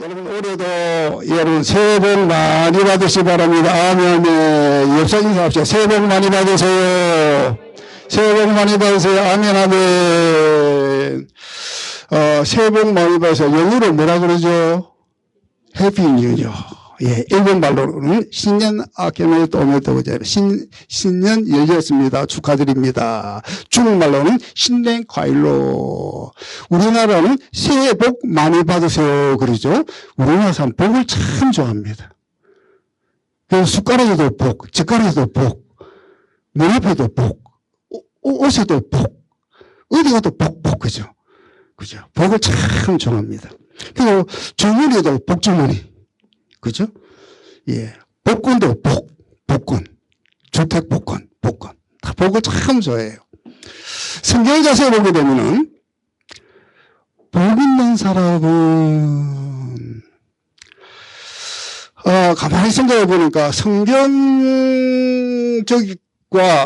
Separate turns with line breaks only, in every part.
여러분 올해도 여러분 새해 복 많이 받으시기 바랍니다. 아멘. 옆사 인사합시다. 새해 복 많이 받으세요. 새해 복 많이 받으세요. 아멘. 아멘. 새해 복 많이 받으세요. 영어로 뭐라 그러죠? 해피 뉴이어. 예, 일본 말로는 신년 아케메 오메토고자 신년 열렸습니다. 축하드립니다. 중국말로는 신년 과일로. 우리나라는 새해 복 많이 받으세요 그러죠. 우리나라 사람 복을 참 좋아합니다. 그래서 숟가락에도 복, 젓가락에도 복, 문 앞에도 복, 옷에도 복, 어디 가도 복, 그죠? 그죠? 복을 참 좋아합니다. 그리고 주머니도 복주머니. 그죠? 예. 복권도 복권. 주택복권, 복권. 다 복을 참 좋아해요. 성경 자세히 보게 되면은, 복 있는 사람은, 가만히 생각해 보니까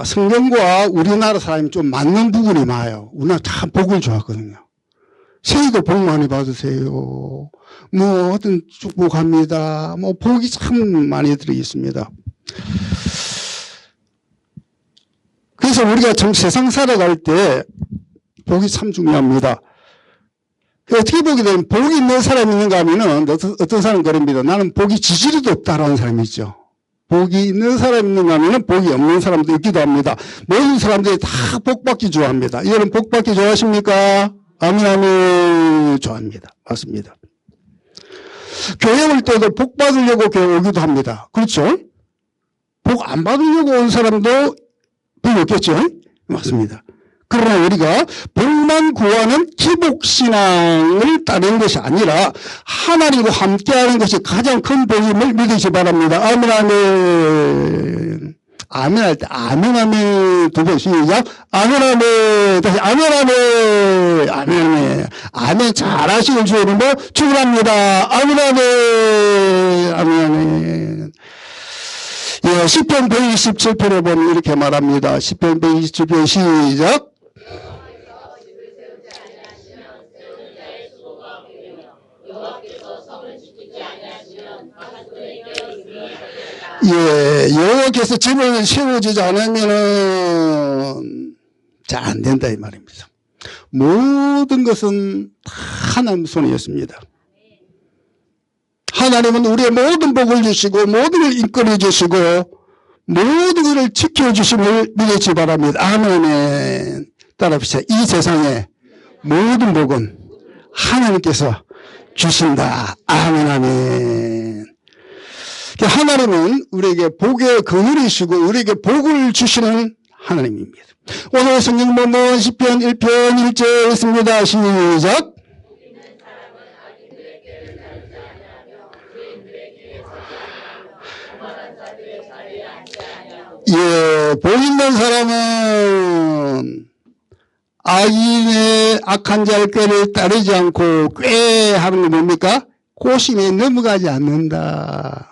성경과 우리나라 사람이 좀 맞는 부분이 많아요. 우리나라 참 복을 좋아하거든요. 새해도 복 많이 받으세요. 뭐, 어떤 축복합니다. 뭐, 복이 참 많이 들어있습니다. 그래서 우리가 좀 세상 살아갈 때 복이 참 중요합니다. 어떻게 보게 되면 복이 있는 사람이 있는가 하면은 어떤 사람은 그럽니다. 나는 복이 지지리도 없다라는 사람이 있죠. 복이 있는 사람이 있는가 하면은 복이 없는 사람도 있기도 합니다. 모든 사람들이 다 복 받기 좋아합니다. 여러분 복 받기 좋아하십니까? 아멘, 아멘. 좋아합니다. 맞습니다. 교회 올 때도 복 받으려고 교회 오기도 합니다. 그렇죠? 복 안 받으려고 온 사람도 별로 없겠죠? 맞습니다. 그러나 우리가 복만 구하는 기복신앙을 따르는 것이 아니라 하나님과 함께하는 것이 가장 큰 복임을 믿으시기 바랍니다. 아멘, 아멘. 아멘 할 때 아멘, 아멘 두 번 시작. 아멘, 아멘. 다시 아멘, 아멘. 아멘, 아멘. 아멘 잘하시는 주 이름으로 축원합니다. 아멘, 아멘. 아멘, 아멘. 예, 시편 127편에 보면 이렇게 말합니다. 시편 127편 시작. 예, 여호와께서 집을 세워주지 않으면은 잘 안 된다 이 말입니다. 모든 것은 다 하나님 손에 있습니다. 하나님은 우리의 모든 복을 주시고 모든 걸 이끌어 주시고 모든 것을 지켜주심을 믿으시기 바랍니다. 아멘. 따라합시다. 이 세상의 모든 복은 하나님께서 주신다. 아멘, 아멘. 하나님은 우리에게 복의 그늘이시고 우리에게 복을 주시는 하나님입니다. 오늘 성경 본문 시편 1편 1절 있습니다. 시작. 예, 복 있는 사람은 악인의 악한 자의 꾀를 따르지 않고 꾀 하는 게 뭡니까? 고심에 넘어가지 않는다.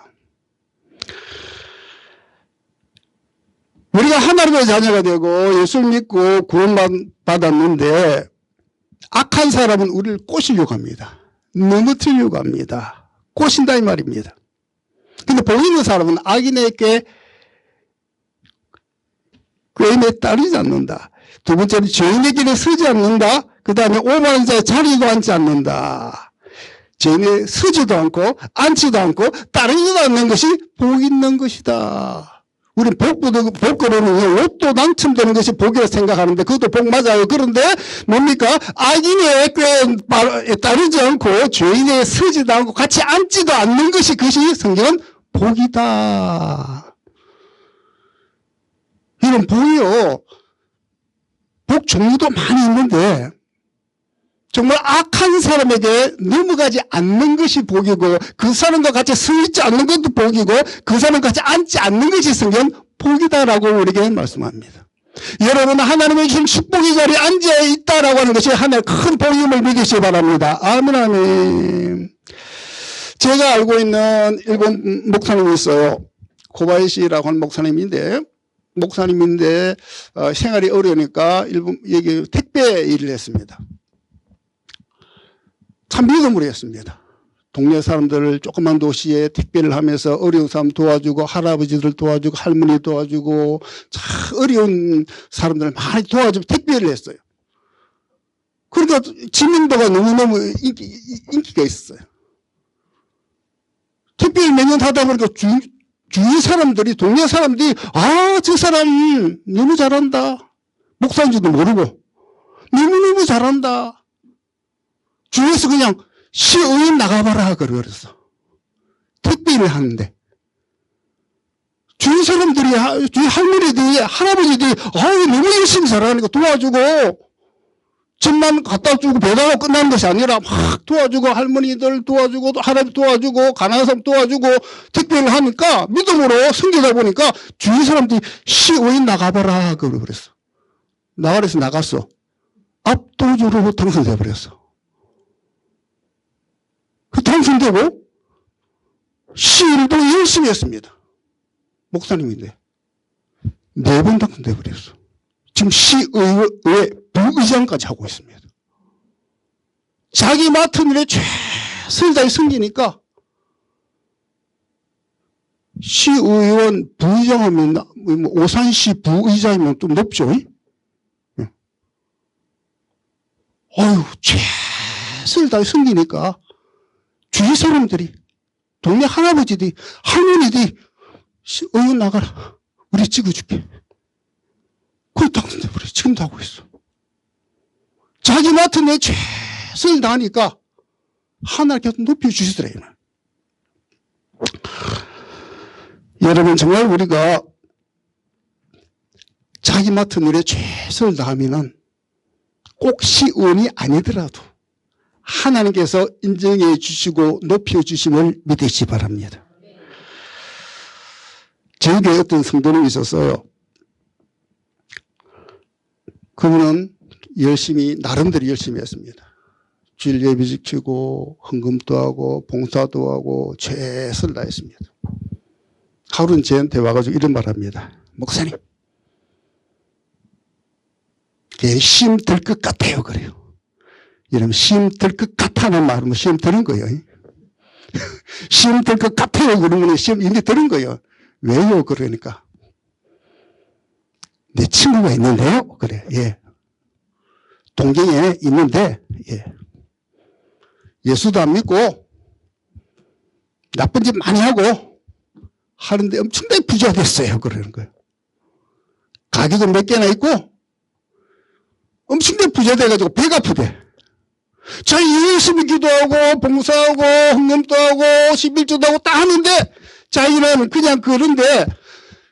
우리가 하나님의 자녀가 되고 예수를 믿고 구원받았는데 악한 사람은 우리를 꼬시려고 합니다. 넘어뜨리려고 합니다. 꼬신다 이 말입니다. 근데 복 있는 사람은 악인에게 꾀임에 따르지 않는다. 두 번째는 죄인의 길에 서지 않는다. 그 다음에 오만한 자의 자리도 앉지 않는다. 죄인에 서지도 않고 앉지도 않고 따르지도 않는 것이 복 있는 것이다. 우리는 복으로는 로또 당첨되는 것이 복이라고 생각하는데 그것도 복 맞아요. 그런데 뭡니까? 악인의 꾀에 따르지 않고 죄인에 서지도 않고 같이 앉지도 않는 것이 그것이 성경은 복이다. 이런 복이요. 복 종류도 많이 있는데 정말 악한 사람에게 넘어가지 않는 것이 복이고 그 사람과 같이 서 있지 않는 것도 복이고 그 사람과 같이 앉지 않는 것이 성경 복이다라고 우리에게 말씀합니다. 여러분 하나님의 주신 축복의 자리에 앉아 있다라고 하는 것이 하나의 큰 복임을 믿으시기 바랍니다. 아멘, 아멘. 제가 알고 있는 일본 목사님이 있어요. 코바야시라고 하는 목사님인데 생활이 어려우니까 일본 여기 택배 일을 했습니다. 참 믿음으로 했습니다. 동네 사람들을 조그만 도시에 택배를 하면서 어려운 사람 도와주고 할아버지들 도와주고 할머니 도와주고 참 어려운 사람들을 많이 도와주고 택배를 했어요. 그러니까知名도가 너무너무 인기가 있었어요. 택배를 몇 년 하다 보니까 주위 사람들이 동네 사람들이 저 사람 너무 잘한다. 목사인지도 모르고 너무너무 잘한다. 주위에서 그냥 시의원 나가봐라 그랬어. 택배를 하는데 주위 사람들이 주위 할머니들이 할아버지들이 너무 열심히 잘하니까 도와주고 집만 갖다 주고 배달하고 끝나는 것이 아니라 막 도와주고 할머니들 도와주고 할아버지 도와주고 가난한 사람 도와주고 택배를 하니까 믿음으로 섬기다 보니까 주위 사람들이 시의원 나가봐라 그랬어. 나가래서 나갔어. 압도적으로 당선돼 버렸어. 그 당선되고 시일도 열심히 했습니다. 목사님인데 4번 당선돼 버렸어. 지금 시의회 부의장까지 하고 있습니다. 자기 맡은 일에 최선을 다해 섬기니까 시의원 부의장하면 오산시 부의장이면 좀 높죠. 최선을 다해 섬기니까 주위 사람들이 동네 할아버지들이 할머니들이 의원 나가라. 우리 찍어줄게. 그걸 당선돼 버려. 지금도 하고 있어. 자기 맡은 애 최선을 다하니까 하나님께서 높여주시더래요. 여러분 정말 우리가 자기 맡은 일에 최선을 다하면은 꼭 시의원이 아니더라도 하나님께서 인정해 주시고 높여 주심을 믿으시기 바랍니다. 저희 교회 어떤 성도님이 있었어요. 그분은 나름대로 열심히 했습니다. 주일 예배 지키고 헌금도 하고 봉사도 하고 최선을 다했습니다. 하루는 저한테 와가지고 이런 말 합니다. 목사님, 시험 들 것 같아요. 그래요. 이러면 시험 들 것 같다는 말은 시험 들은 거예요. 시험 들 것 같아요. 그러면 시험 이미 들은 거예요. 왜요? 그러니까. 내 친구가 있는데요. 그래. 예. 동경에 있는데, 예. 예수도 안 믿고, 나쁜 짓 많이 하고, 하는데 엄청나게 부자가 됐어요. 그러는 거예요. 가격은 몇 개나 있고, 엄청나게 부자 돼가지고 배가 아프대. 자기 열심히 기도하고, 봉사하고, 헌금도 하고, 11조도 하고 다 하는데, 자기는 그냥 그런데,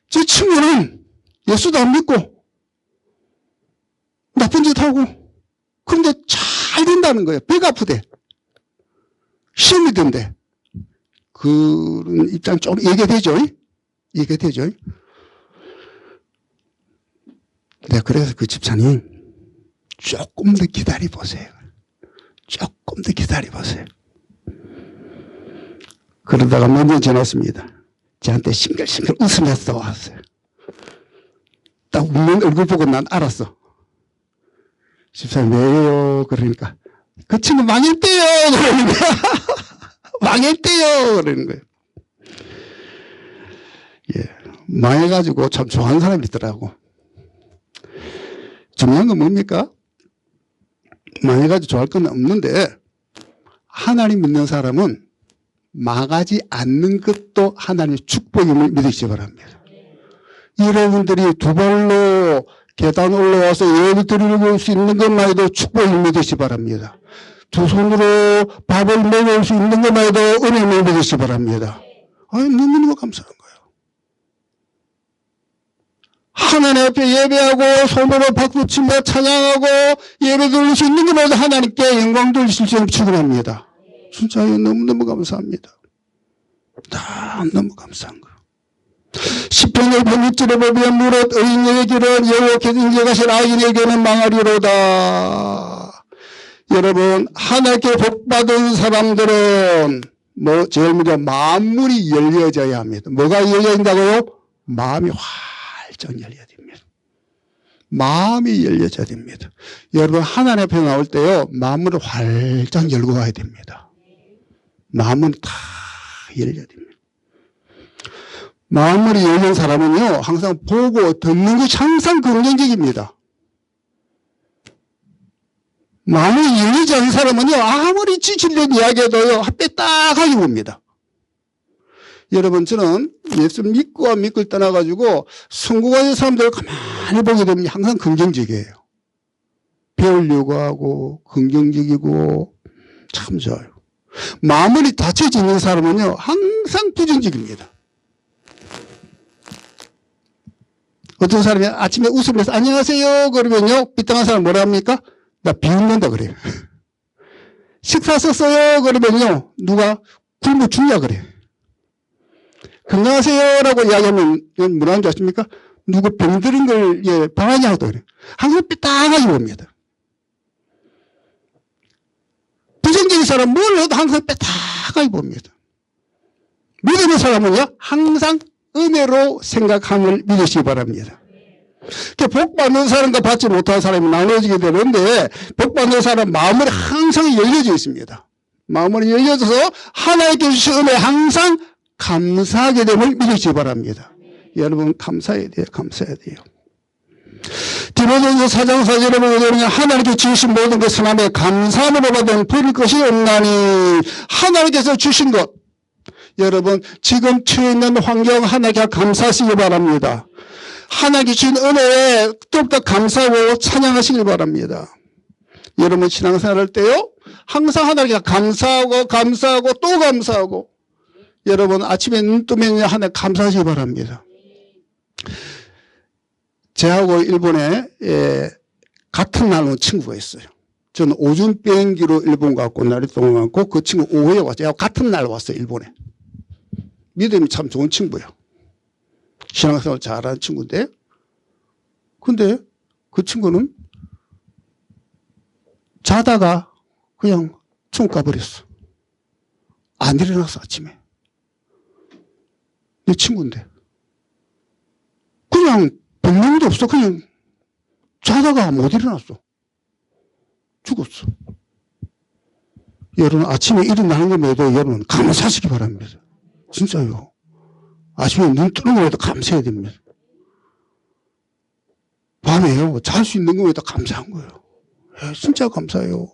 저 친구는 예수도 안 믿고, 나쁜 짓 하고, 그런데 잘 된다는 거예요. 배가 아프대. 시험이 된대. 그런 입장 좀 얘기되죠? 얘기되죠? 네, 그래서 그 집사님, 조금 더 기다려보세요. 조금 더 기다려보세요. 그러다가 몇 년 지났습니다. 저한테 싱글싱글 웃으면서 왔어요. 딱 웃는 얼굴 보고 난 알았어. 집사님 왜요? 그러니까 그 친구 망했대요. 그러는 거야. 망했대요. 그러는 거예요. 예, 망해가지고 참 좋아하는 사람이 있더라고. 중요한 건 뭡니까? 망해가지고 좋아할 건 없는데 하나님 믿는 사람은 망하지 않는 것도 하나님의 축복임을 믿으시기 바랍니다. 여러분들이 두 발로 계단 올라와서 예배 드릴 수 있는 것만 해도 축복을 믿으시기 바랍니다. 두 손으로 밥을 먹을 수 있는 것만 해도 은혜를 믿으시기 바랍니다. 너무너무 감사한 거예요. 하나님 앞에 예배하고 손으로 박수치며 찬양하고 예배 드릴 수 있는 것만 해도 하나님께 영광 돌리실 수 있는 축원합니다. 진짜 너무너무 감사합니다. 너무 감사한 거예요. 시편 106절에 보면 무릇 의인에게는 여호와께서 인정하신 악인에게는 망하리로다. 여러분 하나님께 복받은 사람들은 제일 먼저 마음문이 열려져야 합니다. 뭐가 열려진다고요? 마음이 활짝 열려야 됩니다. 마음이 열려져야 됩니다. 여러분 하나님 앞에 나올 때요 마음을 활짝 열고 가야 됩니다. 마음은 다 열려야 됩니다. 마음이 열린 사람은요, 항상 보고 듣는 것이 항상 긍정적입니다. 마음이 열리지 않은 사람은요, 아무리 지질된 이야기해도요, 빼딱하게 봅니다. 여러분, 저는 예수 믿고 믿고 떠나가지고 성공하는 사람들을 가만히 보게 되면 항상 긍정적이에요. 배우려고 하고, 긍정적이고, 참 좋아요. 마음이 닫혀져 있는 사람은요, 항상 부정적입니다. 어떤 사람이 아침에 웃으면서 안녕하세요 그러면요, 삐딱한 사람 뭐라 합니까? 나 비웃는다 그래요. 식사 썼어요 그러면요, 누가 굶어 죽냐 그래요. 건강하세요 라고 이야기하면 뭐라는 줄 아십니까? 누구 병들은 걸 방하냐고 그래요. 항상 삐딱하게 봅니다. 부정적인 사람 뭘 해도 항상 삐딱하게 봅니다. 믿음의 사람은요, 항상 은혜로 생각함을 믿으시기 바랍니다. 복 받는 사람과 받지 못하는 사람이 나눠지게 되는데, 복 받는 사람 마음은 항상 열려져 있습니다. 마음은 열려져서 하나님께 주신 은혜에 항상 감사하게 됨을 믿으시기 바랍니다. 여러분, 감사해야 돼요. 감사해야 돼요. 디모데전서 4장 4절에 보면 하나님께 주신 모든 것은 하나님의 감사함으로 받은 버릴 것이 없나니, 하나님께서 주신 것, 여러분 지금 처해 있는 환경 하나님께 감사하시기 바랍니다. 하나님께 주신 은혜에 더욱더 감사하고 찬양하시길 바랍니다. 여러분 신앙생활 할 때요, 항상 하나님께 감사하고 감사하고 또 감사하고, 여러분 아침에 눈 뜨면 하나님 감사하시기 바랍니다. 저하고 일본에 같은 날 온 친구가 있어요. 저는 오전 비행기로 일본 갔고 날이 동안 갔고, 그 친구 오후에 왔어요. 같은 날 왔어요, 일본에. 믿음이 참 좋은 친구예요. 신앙생활 잘하는 친구인데, 근데 그 친구는 자다가 그냥 총 가버렸어. 안 일어났어, 아침에. 내 친구인데. 그냥 병명도 없어. 그냥 자다가 못 일어났어. 죽었어. 여러분 아침에 일어나는 것에도 여러분 감사하시기 바랍니다. 진짜요. 아침에 눈 뜨는 것에도 감사해야 됩니다. 밤에요, 잘 수 있는 것에도 감사한 거예요. 진짜 감사해요.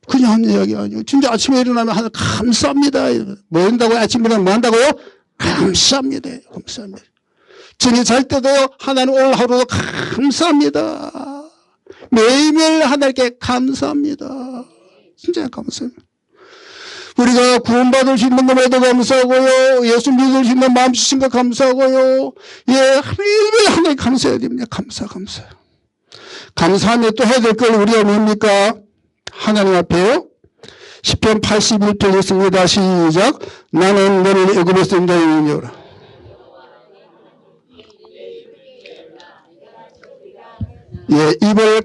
그냥 한 이야기 아니에요. 진짜 아침에 일어나면 하나 감사합니다. 뭐 한다고요? 아침에 일어나면 뭐 한다고요? 감사합니다. 감사합니다. 저녁에 잘 때도요, 하나님 오늘 하루도 감사합니다. 매일매일 하나님께 감사합니다. 진짜 감사합니다. 우리가 구원받을 수 있는 것에도 감사하고요, 예수 믿을 수 있는 마음 주신 것 감사하고요, 매일매일 하나님 감사해야 됩니다. 감사. 감사하며 또 해야 될 걸 우리가 뭡니까? 하나님 앞에요. 시편 81편 읽습니다. 시작. 나는 너를 애굽에서 인도하였느니라. 입을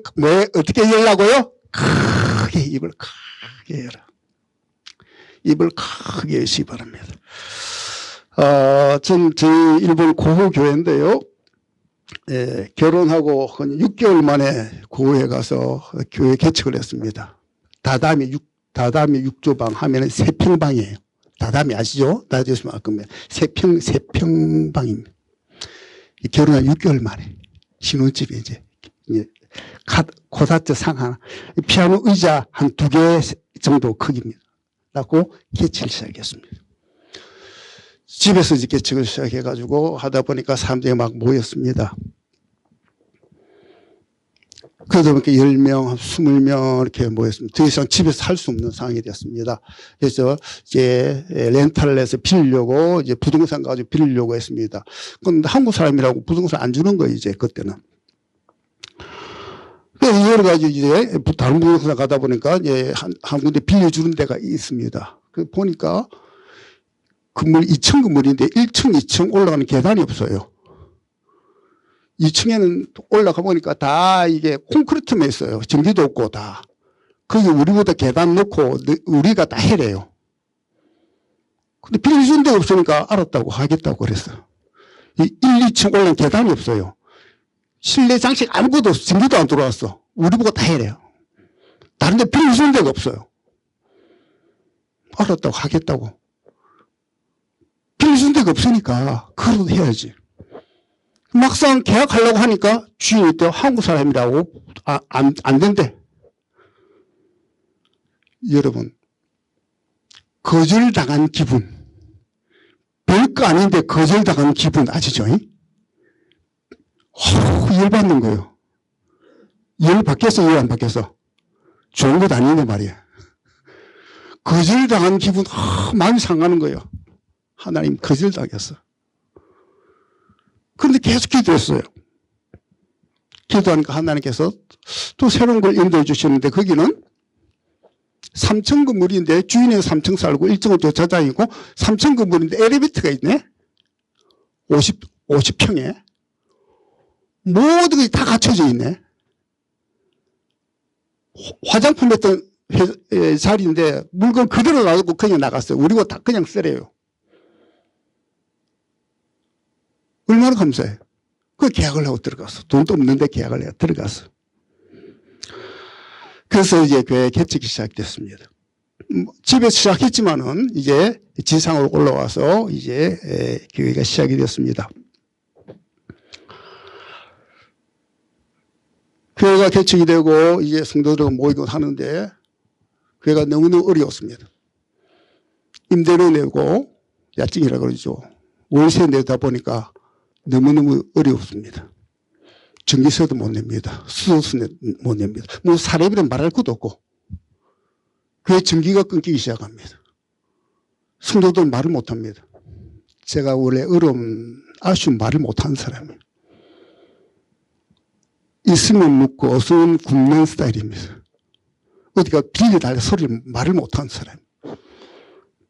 어떻게 열라고요? 크게, 입을 크게 열어. 입을 크게 여시기 바랍니다. 저희 일본 고흐 교회인데요. 결혼하고 6개월 만에 고흐에 가서 교회 개척을 했습니다. 다다미 6조방 하면은 3평방이에요. 다다미 아시죠? 나중에 알 겁니다. 3평방입니다. 결혼한 6개월 만에 신혼집에 이제 코다트 상 하나, 피아노 의자 한 2개 정도 크기입니다. 라고 개척을 시작했습니다. 집에서 이제 개척을 시작해가지고 하다 보니까 사람들이 막 모였습니다. 그러다 보니까 10명, 20명 이렇게 모였습니다. 더 이상 집에서 살 수 없는 상황이 되었습니다. 그래서 이제 렌탈을 해서 빌리려고 이제 부동산 가지고 빌리려고 했습니다. 그런데 한국 사람이라고 부동산 안 주는 거예요, 이제 그때는. 그래서 여러 가지 이제 다른 부동산 가다 보니까 이제 한 군데 빌려주는 데가 있습니다. 그 보니까 건물 2층 건물인데 1층, 2층 올라가는 계단이 없어요. 2층에는 올라가 보니까 다 이게 콘크리트만 있어요. 전기도 없고 다. 거기 우리보다 계단 넣고 우리가 다 해래요. 근데 빌려주는 데가 없으니까 알았다고 하겠다고 그랬어요. 1, 2층 올라가는 계단이 없어요. 실내 장식 아무것도 없어. 전기도 안 들어왔어. 우리 보고 다 해래요. 다른 데 빌려주는 데가 없어요. 알았다고 하겠다고. 빌려준 데가 없으니까 그래도 해야지. 막상 계약하려고 하니까 주인이 또 한국 사람이라고 안 된대. 여러분, 거절당한 기분, 별거 아닌데 거절당한 기분 아시죠? 열받는 거예요. 열 받겠어, 열 안 받겠어? 좋은 것 아닌데 말이야. 거절당한 기분, 마음이 상하는 거예요. 하나님 거절당했어. 그런데 계속 기도했어요. 기도하니까 하나님께서 또 새로운 걸 인도해 주시는데 거기는 3층 건물인데 주인은 3층 살고 1층은 주차장이고 3층 건물인데 엘리베이터가 있네. 50평에. 모든 것이 다 갖춰져 있네. 화장품 했던 자리인데 물건 그대로 놔두고 그냥 나갔어요. 우리가 다 그냥 쓰래요. 얼마나 감사해. 그 계약을 하고 들어갔어. 돈도 없는데 계약을 해서 들어갔어. 그래서 이제 교회 개척이 시작됐습니다. 집에서 시작했지만은 이제 지상으로 올라와서 이제 교회가 시작이 됐습니다. 교회가 개척이 되고 이제 성도들과 모이고 하는데 교회가 너무너무 어려웠습니다. 임대료 내고 야증이라고 그러죠. 월세 내다 보니까 너무너무 어려웠습니다. 전기세도 못 냅니다. 수도세 못 냅니다. 뭐 사례비는 말할 것도 없고 교회 전기가 끊기기 시작합니다. 성도들 말을 못합니다. 제가 원래 어려운 아쉬운 말을 못하는 사람이에요. 있으면 묻고 없으면 굶는 스타일입니다. 어디가 빌려 달래 소리를 말을 못하는 사람.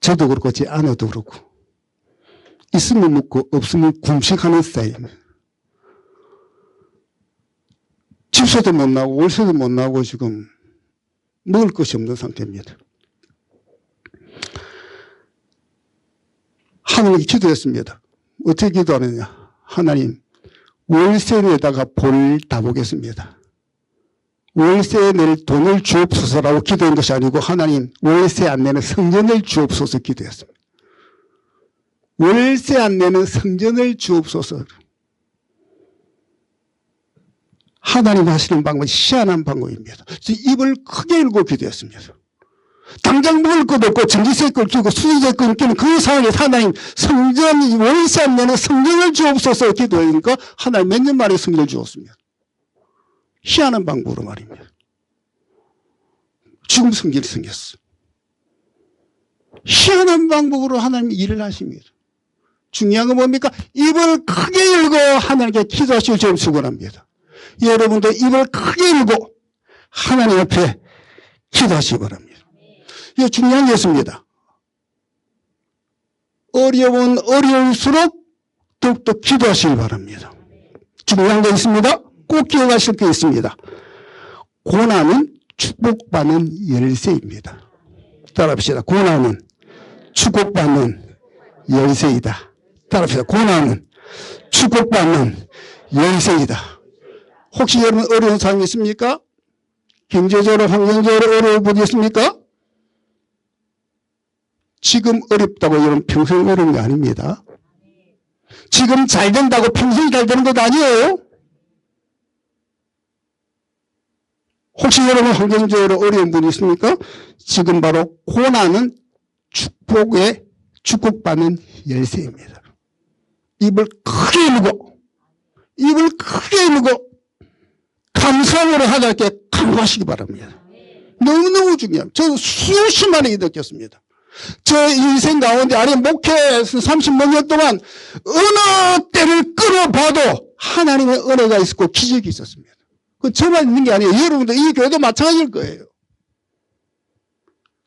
저도 그렇고 제 아내도 그렇고 있으면 묻고 없으면 굶식하는 스타일입니다. 집세도 못 나오고 월세도 못 나오고 지금 먹을 것이 없는 상태입니다. 하나님께 기도했습니다. 어떻게 기도하느냐. 하나님 월세 내다가 볼 다 보겠습니다. 월세 낼 돈을 주옵소서라고 기도한 것이 아니고 하나님 월세 안 내는 성전을 주옵소서 기도했습니다. 월세 안 내는 성전을 주옵소서. 하나님 하시는 방법은 희한한 방법입니다. 입을 크게 열고 기도했습니다. 당장 먹을 것도 없고 전기세 끊기고 수도세 끊기는 그 상황에 하나님 성전 월세 안 내는 성전을 주옵소서 기도하니까 하나님 몇 년 만에 성전을 주었습니다. 희한한 방법으로 말입니다. 지금 성전이 생겼어. 희한한 방법으로 하나님이 일을 하십니다. 중요한 건 뭡니까? 입을 크게 열고 하나님께 기도하시고 좀 축원합니다. 여러분도 입을 크게 열고 하나님 앞에 기도하시기 바랍니다. 이거 중요한 게 있습니다. 어려운 어려울수록 더욱더 기도하시기 바랍니다. 중요한 게 있습니다. 꼭 기억하실 게 있습니다. 고난은 축복받는 열쇠입니다. 따라합시다. 고난은 축복받는 열쇠이다. 따라합시다. 고난은 축복받는 열쇠이다. 혹시 여러분 어려운 상황이 있습니까? 경제적으로 환경적으로 어려운 분이 있습니까? 지금 어렵다고 여러분 평생 어려운 게 아닙니다. 지금 잘 된다고 평생 잘 되는 것도 아니에요. 혹시 여러분 환경적으로 어려운 분이 있습니까? 지금 바로 고난은 축복의 축복받는 열쇠입니다. 입을 크게 열고 입을 크게 열고 감사함으로 하나님께 간구하시기 바랍니다. 너무너무 중요합니다. 저는 수십 만에 느꼈습니다. 저 인생 가운데 아니 목회에서 30몇 년 동안 어느 때를 끌어봐도 하나님의 은혜가 있었고 기적이 있었습니다. 그 저만 있는 게 아니에요. 여러분도 이 교회도 마찬가지일 거예요.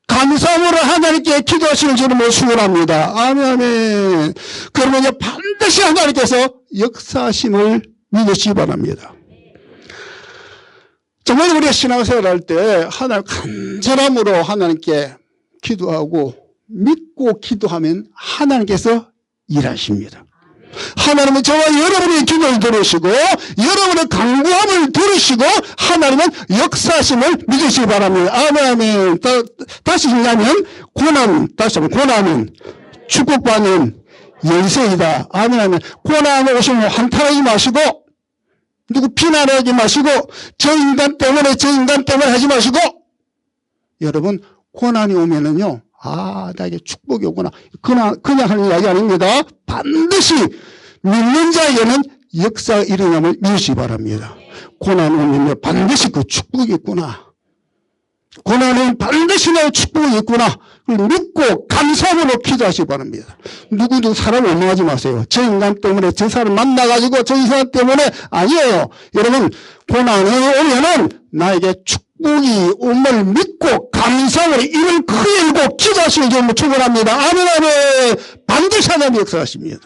감사함으로 하나님께 기도하시는 저는 축원합니다. 아멘. 그러면 반드시 하나님께서 역사하심을 믿으시기 바랍니다. 정말 우리가 신앙생활 할 때 하나님 간절함으로 하나님께 기도하고 믿고 기도하면 하나님께서 일하십니다. 하나님은 저와 여러분의 기도를 들으시고 여러분의 간구함을 들으시고 하나님은 역사심을 믿으시기 바랍니다. 아멘. 다시 얘기하면 고난은 축복받는 열쇠이다. 아멘. 고난 오시면 한탄하지 마시고 누구 비난하지 마시고 저 인간 때문에 하지 마시고 여러분 고난이 오면은요 나에게 축복이 오구나 그냥 하는 이야기 아닙니다. 반드시 믿는 자에게는 역사가 일어남을 믿으시기 바랍니다. 고난 오면요 반드시 그 축복이 있구나. 고난은 반드시 내 축복이 있구나. 그걸 믿고 감사함으로 기도하시기 바랍니다. 누구도 사람 원망하지 마세요. 저 인간 때문에 저 사람 만나가지고 저 이사람 때문에 아니에요. 여러분 고난이 오면은 나에게 축복이 옴을 믿고 감사함으로 입을 크게 열고 기도하시는 점을 축원합니다. 아멘. 반드시 하나님 역사하십니다.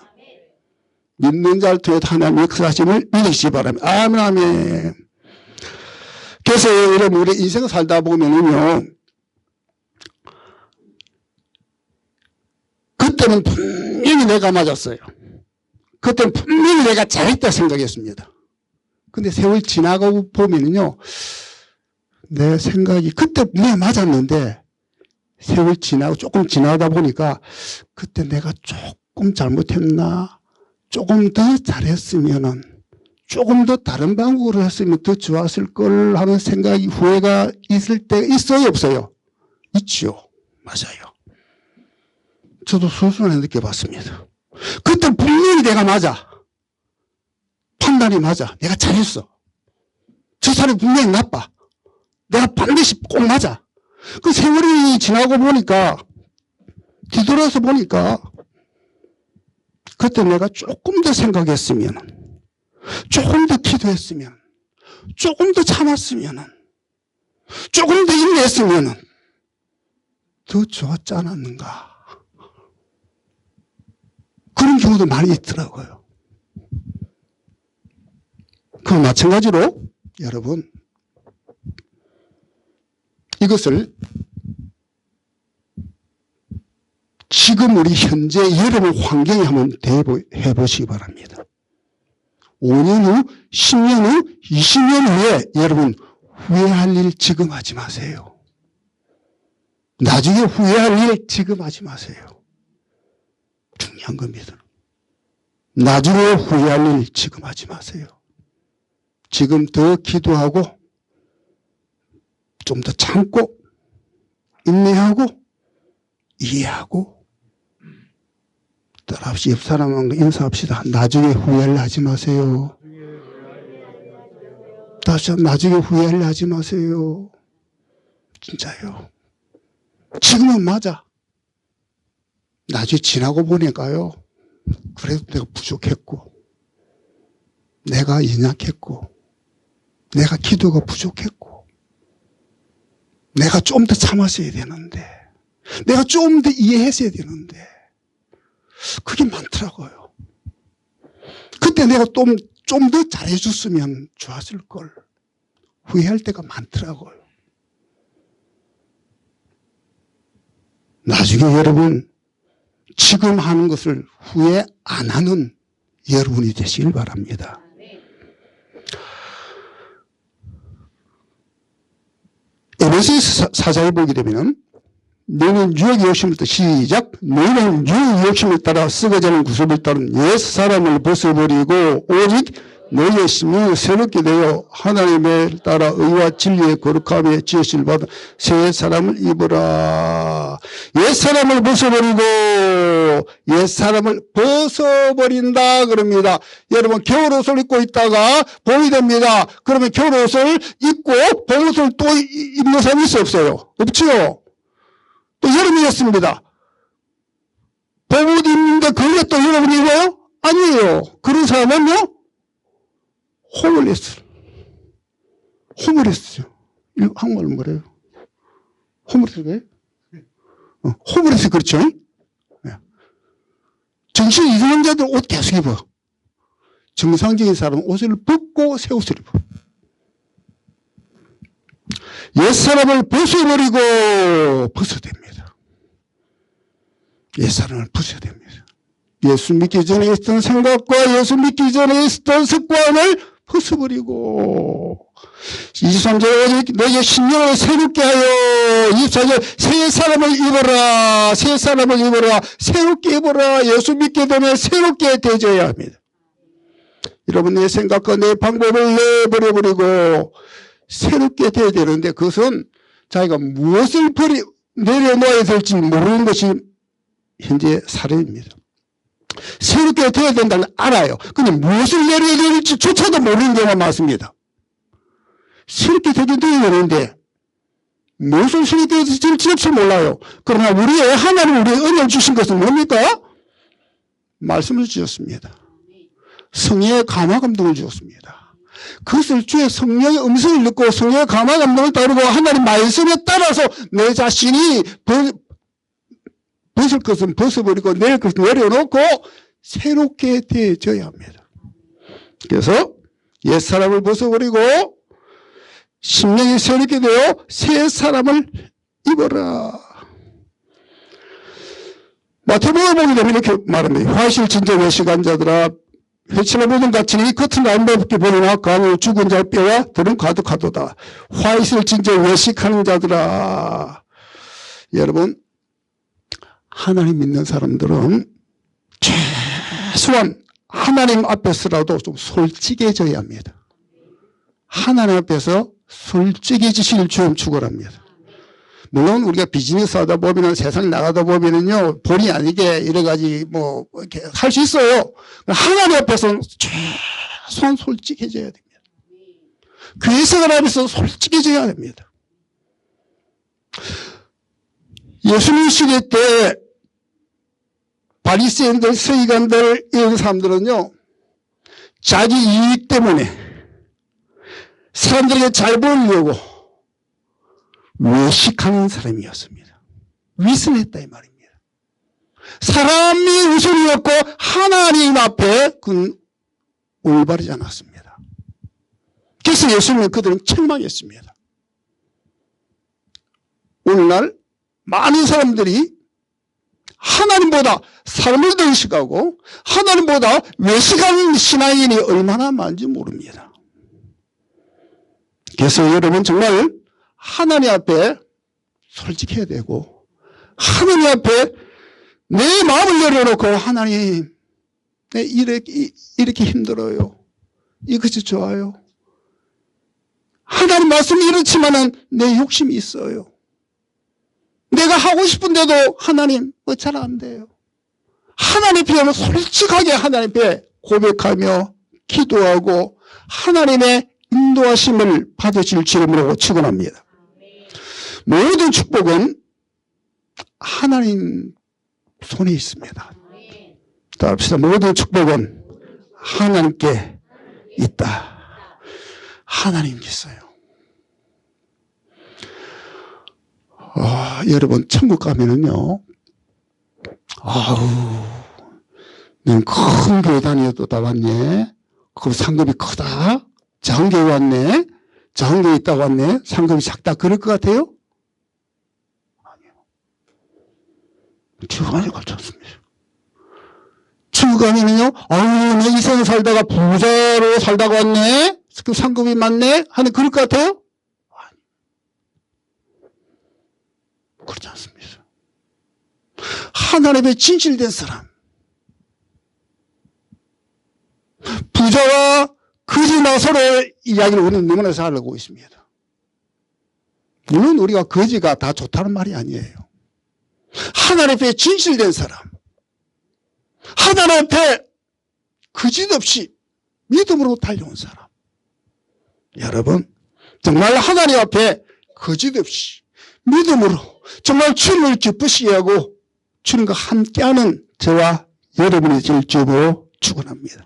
믿는 자를 통해 하나님 역사하심을 믿으시기 바랍니다. 아멘. 그래서 여러분 우리 인생 살다 보면은요 그때는 분명히 내가 맞았어요. 그때는 분명히 내가 잘했다 생각했습니다. 근데 세월 지나가고 보면은요 내 생각이 그때 분명히 맞았는데 세월 지나고 조금 지나다 보니까 그때 내가 조금 잘못했나 조금 더 잘했으면은 조금 더 다른 방법으로 했으면 더 좋았을 걸 하는 생각이 후회가 있을 때 있어요 없어요? 있지요. 맞아요. 저도 스스로 느껴봤습니다. 그때 분명히 내가 맞아. 판단이 맞아. 내가 잘했어. 저 사람이 분명히 나빠. 내가 반드시 꼭 맞아. 그 세월이 지나고 보니까 뒤돌아서 보니까 그때 내가 조금 더 생각했으면 조금 더 기도했으면 조금 더 참았으면 조금 더 인내했으면 더 좋았지 않았는가 그런 경우도 많이 있더라고요. 그 마찬가지로 여러분 이것을 지금 우리 현재 여러분 환경에 한번 대입해 보시기 바랍니다. 5년 후, 10년 후, 20년 후에 여러분 후회할 일 지금 하지 마세요. 나중에 후회할 일 지금 하지 마세요. 중요한 겁니다. 나중에 후회할 일 지금 하지 마세요. 지금 더 기도하고 좀 더 참고 인내하고 이해하고 따라합시다. 옆 사람하고 인사합시다. 나중에 후회를 하지 마세요. 다시 한번 나중에 후회를 하지 마세요. 진짜요. 지금은 맞아. 나중에 지나고 보니까요. 그래도 내가 부족했고 내가 연약했고 내가 기도가 부족했고 내가 좀 더 참았어야 되는데 내가 좀 더 이해했어야 되는데 그게 많더라고요. 그때 내가 좀 더 잘해줬으면 좋았을 걸 후회할 때가 많더라고요. 나중에 여러분 지금 하는 것을 후회 안 하는 여러분이 되시길 바랍니다. 에베소서 4장에 보게 되면 너는 유혹의 욕심부터 시작. 너는 유혹의 욕심을 따라 썩어지는 구습을 따른 옛 사람을 벗어버리고 오직 너의 심령을 새롭게 되어 하나님을 따라 의와 진리의 거룩함에 지으실 받은 새 사람을 입어라. 옛 사람을 벗어버리고 옛 사람을 벗어버린다 그럽니다. 여러분 겨울옷을 입고 있다가 봄이 됩니다. 그러면 겨울옷을 입고 봄옷을 또 입는 사람이 있어 없어요? 없죠. 또 여름이 됐습니다. 봄옷 입는데 그게 또 여러분이 입어요? 아니에요. 그런 사람은요 호물레스. 호물레스죠. 이거 한국말로 뭐래요? 호물레스가 호물레스 그렇죠? 네. 정신 이상한 자들 옷 계속 입어. 정상적인 사람은 옷을 벗고 새 옷을 입어. 옛 사람을 벗어버리고 벗어야 됩니다. 옛 사람을 벗어야 됩니다. 예수 믿기 전에 있었던 생각과 예수 믿기 전에 있었던 습관을 벗어버리고 23절 너희의 신령을 새롭게 하여 24절 새 사람을 입어라 새 사람을 입어라 새롭게 입어라. 예수 믿게 되면 새롭게 되어야 합니다. 여러분 내 생각과 내 방법을 내버려버리고 새롭게 되어야 되는데 그것은 자기가 무엇을 내려놓아야 될지 모르는 것이 현재 사례입니다. 새롭게 되어야 된다는 알아요. 근데 무엇을 내려야 될지조차도 모르는 경우가 많습니다. 새롭게 되어야 되는데 무엇을 새롭게 되어야 될지 몰라요. 그러나 우리의 하나님 우리의 은혜를 주신 것은 뭡니까? 말씀을 주셨습니다. 성령의 감화 감동을 주었습니다. 그것을 주의 성령의 음성을 듣고 성령의 감화 감동을 따르고 하나님 말씀에 따라서 내 자신이 벗을 것은 벗어버리고 내릴 것은 내려놓고 새롭게 되어져야 합니다. 그래서 옛사람을 벗어버리고 심령이 새롭게 되어 새 사람을 입어라. 마태복음을 보게 되면 이렇게 말합니다. 화실 진정 외식한 자들아 회칠로 보는 같이 겉은 안밖에 보이나 그 안에 죽은 자의 뼈와 들은 가득하도다. 화실 진정 외식하는 자들아. 여러분 하나님 믿는 사람들은 최소한 하나님 앞에서라도 좀 솔직해져야 합니다. 하나님 앞에서 솔직해지실 주님 축원합니다. 물론 우리가 비즈니스 하다 보면은 세상 나가다 보면은요 본의 아니게 여러 가지 뭐 이렇게 할 수 있어요. 하나님 앞에서는 최소한 솔직해져야 됩니다. 교회 생활 앞에서 솔직해져야 됩니다. 예수님 시대 때 바리새인들, 서기관들 이런 사람들은요 자기 이익 때문에 사람들에게 잘 보이려고 외식하는 사람이었습니다. 위선했다 이 말입니다. 사람이 우선이었고 하나님 앞에 그는 올바르지 않았습니다. 그래서 예수님은 그들은 책망했습니다. 오늘날 많은 사람들이 하나님보다 사람을 더 의식하고 하나님보다 외식하는 신앙인이 얼마나 많은지 모릅니다. 그래서 여러분 정말 하나님 앞에 솔직해야 되고 하나님 앞에 내 마음을 내려놓고 하나님 이렇게 힘들어요. 이것이 좋아요. 하나님 말씀이 이렇지만은 내 욕심이 있어요. 내가 하고 싶은데도 하나님 잘 안 돼요. 하나님 앞에 솔직하게 하나님 앞에 고백하며 기도하고 하나님의 인도하심을 받으실 주님으로 축원합니다. 모든 축복은 하나님 손에 있습니다. 따라합시다. 모든 축복은 하나님께 있다. 하나님께 있어요. 여러분 천국 가면은요 넌 큰 교회 다녀도 다 왔네. 그 상급이 크다. 작은 교회 왔네. 작은 교회 있다고 왔네. 상급이 작다. 그럴 것 같아요? 아니요. 천국 가면 그렇지 않습니다. 천국 가면은요 내 이생 살다가 부자로 살다가 왔네. 그 상급이 많네. 하는 그럴 것 같아요? 그렇지 않습니다. 하나님의 진실된 사람, 부자와 거지 나서로의 이야기를 우리는 너무나 잘 알고 있습니다. 물론 우리가 거지가 다 좋다는 말이 아니에요. 하나님 앞에 진실된 사람, 하나님 앞에 거짓 없이 믿음으로 달려온 사람. 여러분 정말 하나님 앞에 거짓 없이 믿음으로 정말 주님을 기쁘시게 하고 주님과 함께하는 저와 여러분이 될 줄로 축원합니다.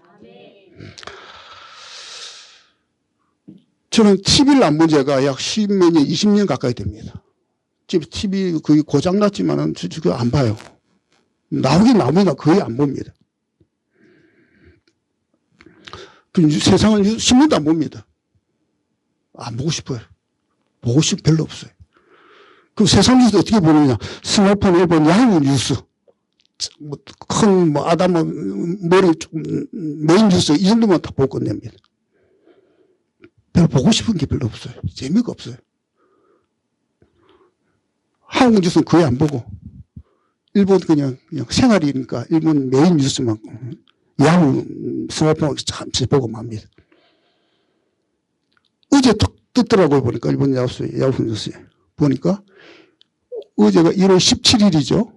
저는 TV를 안 본 지가 약 10몇 년, 20년 가까이 됩니다. 집에 TV 거의 고장났지만은 저 안 봐요. 나오긴 나옵니다. 거의 안 봅니다. 세상을 신문도 안 봅니다. 안 보고 싶어요. 보고 싶은 별로 없어요. 그럼 세상 뉴스 어떻게 보느냐? 스마트폰에 본 야후 뉴스. 큰 아담 머리 메인 뉴스 이 정도만 다 보고 끝냅니다. 별로 보고 싶은 게 별로 없어요. 재미가 없어요. 한국 뉴스는 거의 안 보고 일본 그냥 생활이니까 일본 메인 뉴스만 야후 스마트폰 잠시 보고 맙니다. 어제 딱 뜨더라고요. 보니까 일본 야후 뉴스에 보니까 어제가 1월 17일이죠.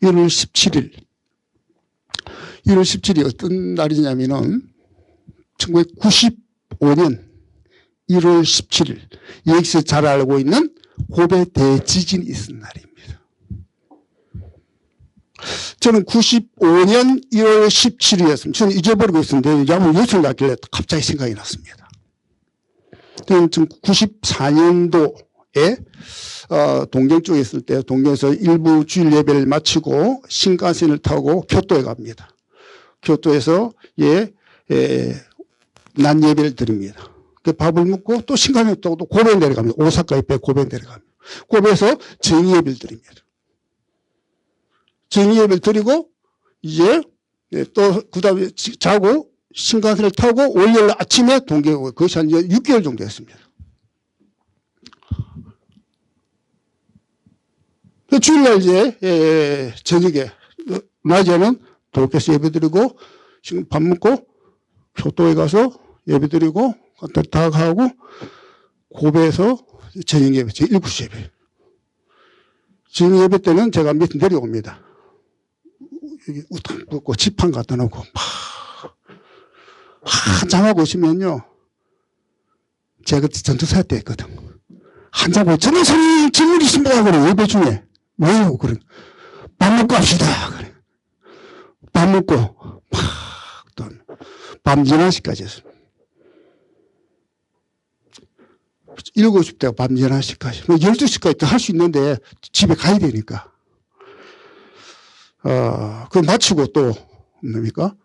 1월 17일. 1월 17일이 어떤 날이냐면은 1995년 1월 17일 여기서 잘 알고 있는 고베 대지진이 있은 날입니다. 저는 95년 1월 17일이었습니다. 저는 잊어버리고 있었는데 야무 요술 났길래 갑자기 생각이 났습니다. 저는 94년도에 동경 쪽에 있을 때 동경에서 일부 주일 예배를 마치고 신칸센을 타고 교토에 갑니다. 교토에서 낮 예배를 드립니다. 그 밥을 먹고 또 신칸센을 타고 또 고베 내려갑니다. 오사카 옆에 고베 내려갑니다. 고베에서 정의 예배를 드립니다. 정의 예배를 드리고 이제 또 그다음에 자고 신칸센을 타고 월요일 아침에 동경에 오고 그것이 한 6개월 정도 됐습니다. 주일날 이제 저녁에 낮에는 도쿄에서 예배드리고 지금 밥 먹고 교토에 가서 예배드리고 다 하고 고베에서 저녁 예배, 7시 예배. 저녁 예배 때는 제가 밑에 내려옵니다. 여기 우탕 붓고 지팡 갖다 놓고 한참 하고 있으면요. 제가 그때 전투사 때 했거든. 한참 하고 전화선이 질문 있습니다. 그래 예배 중에. 왜요? 그래. 밥 먹고 합시다. 그래. 밥 먹고 또 밤 11시까지 했습니다. 7시 때가 밤 11시까지. 12시까지 더 할 수 있는데 집에 가야 되니까. 그거 마치고 또 뭡니까?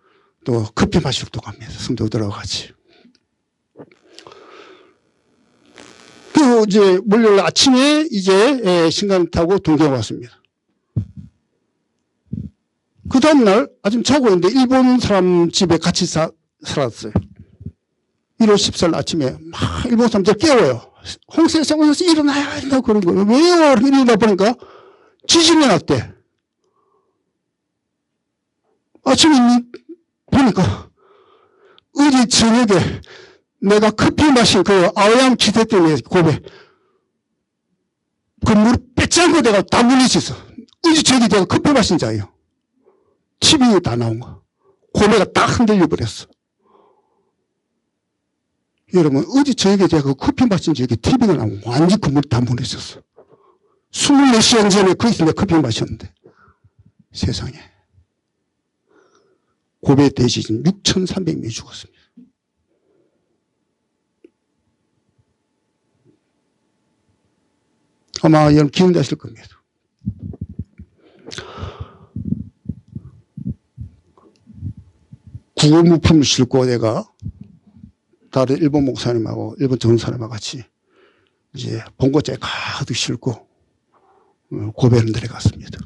또 커피 마시러 또 갑니다. 성도들하고 같이. 그리고 이제 월요일 아침에 이제 신칸 타고 동경 왔습니다. 그 다음날 아침 자고 있는데 일본 사람 집에 같이 살았어요. 1월 14일 아침에 막 일본 사람들 깨워요. 홍세성 일어나야 된다고 그런 거예요. 왜요? 일어나 보니까 지진이 났대. 아침에 보니까 어제 저녁에 내가 커피 마신 그 아오양 기대 때문에 고베 그 물 빼짱고 내가 다 물리쳤어. 어제 저녁에 내가 커피 마신 자예요. TV에 다 나온 거. 고베가 딱 흔들려 버렸어. 여러분 어제 저녁에 제가 그 커피 마신 저기 TV가 나온 거 완전 그 물 다 물리쳤어. 24시간 전에 거기서 내가 커피 마셨는데 세상에. 고베 대지진 6,300명이 죽었습니다. 아마 여러분 기억나실 겁니다. 구호무품을 싣고 내가 다른 일본 목사님하고 일본 전사님하고 같이 이제 봉고차에 가득 싣고 고베를 내려갔습니다.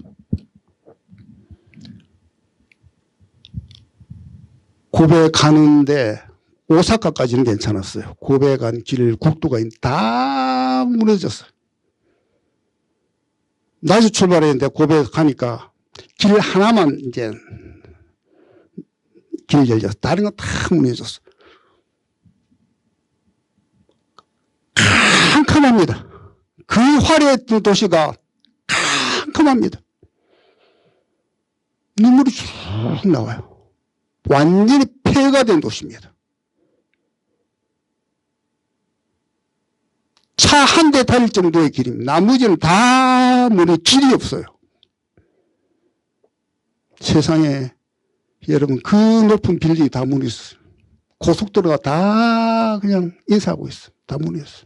고베 가는데 오사카까지는 괜찮았어요. 고베 간 길 국도가 다 무너졌어요. 낮에 출발했는데 고베 가니까 길 하나만 이제 길 열렸어. 다른 건 다 무너졌어. 캄캄합니다. 그 화려했던 도시가 캄캄합니다. 눈물이 쭉 나와요. 완전히 폐허가 된 도시입니다. 차 한 대 다닐 정도의 길입니다. 나머지는 다 길이 없어요. 세상에 여러분 그 높은 빌딩이 다 무너졌어요. 고속도로가 다 그냥 인사하고 있어요. 다 무너졌어요.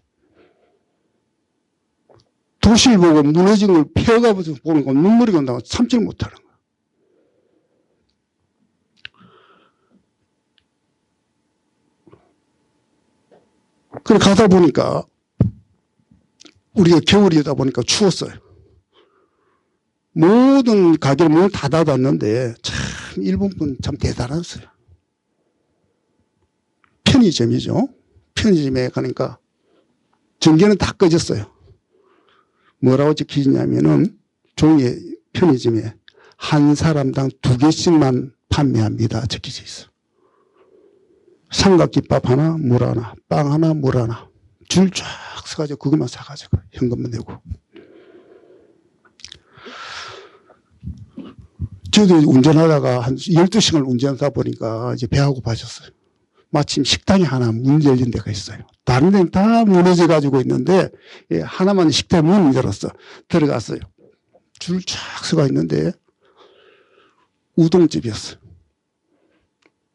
도시를 보고 무너진 걸 폐허가 보는 거 눈물이 온다고 참지를 못하는 거예요. 그래 가다 보니까 우리가 겨울이다 보니까 추웠어요. 모든 가게를 문을 다 닫았는데 참 일본분 참 대단했어요. 편의점이죠. 편의점에 가니까 전기는 다 꺼졌어요. 뭐라고 적혀있냐면은 종이에 편의점에 한 사람당 2개씩만 판매합니다 적혀져 있어. 삼각김밥 하나, 물 하나, 빵 하나, 물 하나. 줄 쫙 서가지고 그것만 사가지고 현금만 내고. 저도 운전하다가 한 12시간을 운전하다 보니까 이제 배가 고파졌어요. 마침 식당이 하나 문 열린 데가 있어요. 다른 데는 다 무너져 가지고 있는데 하나만 식당 문을 열었어. 들어갔어요. 줄 쫙 서가 있는데 우동집이었어요.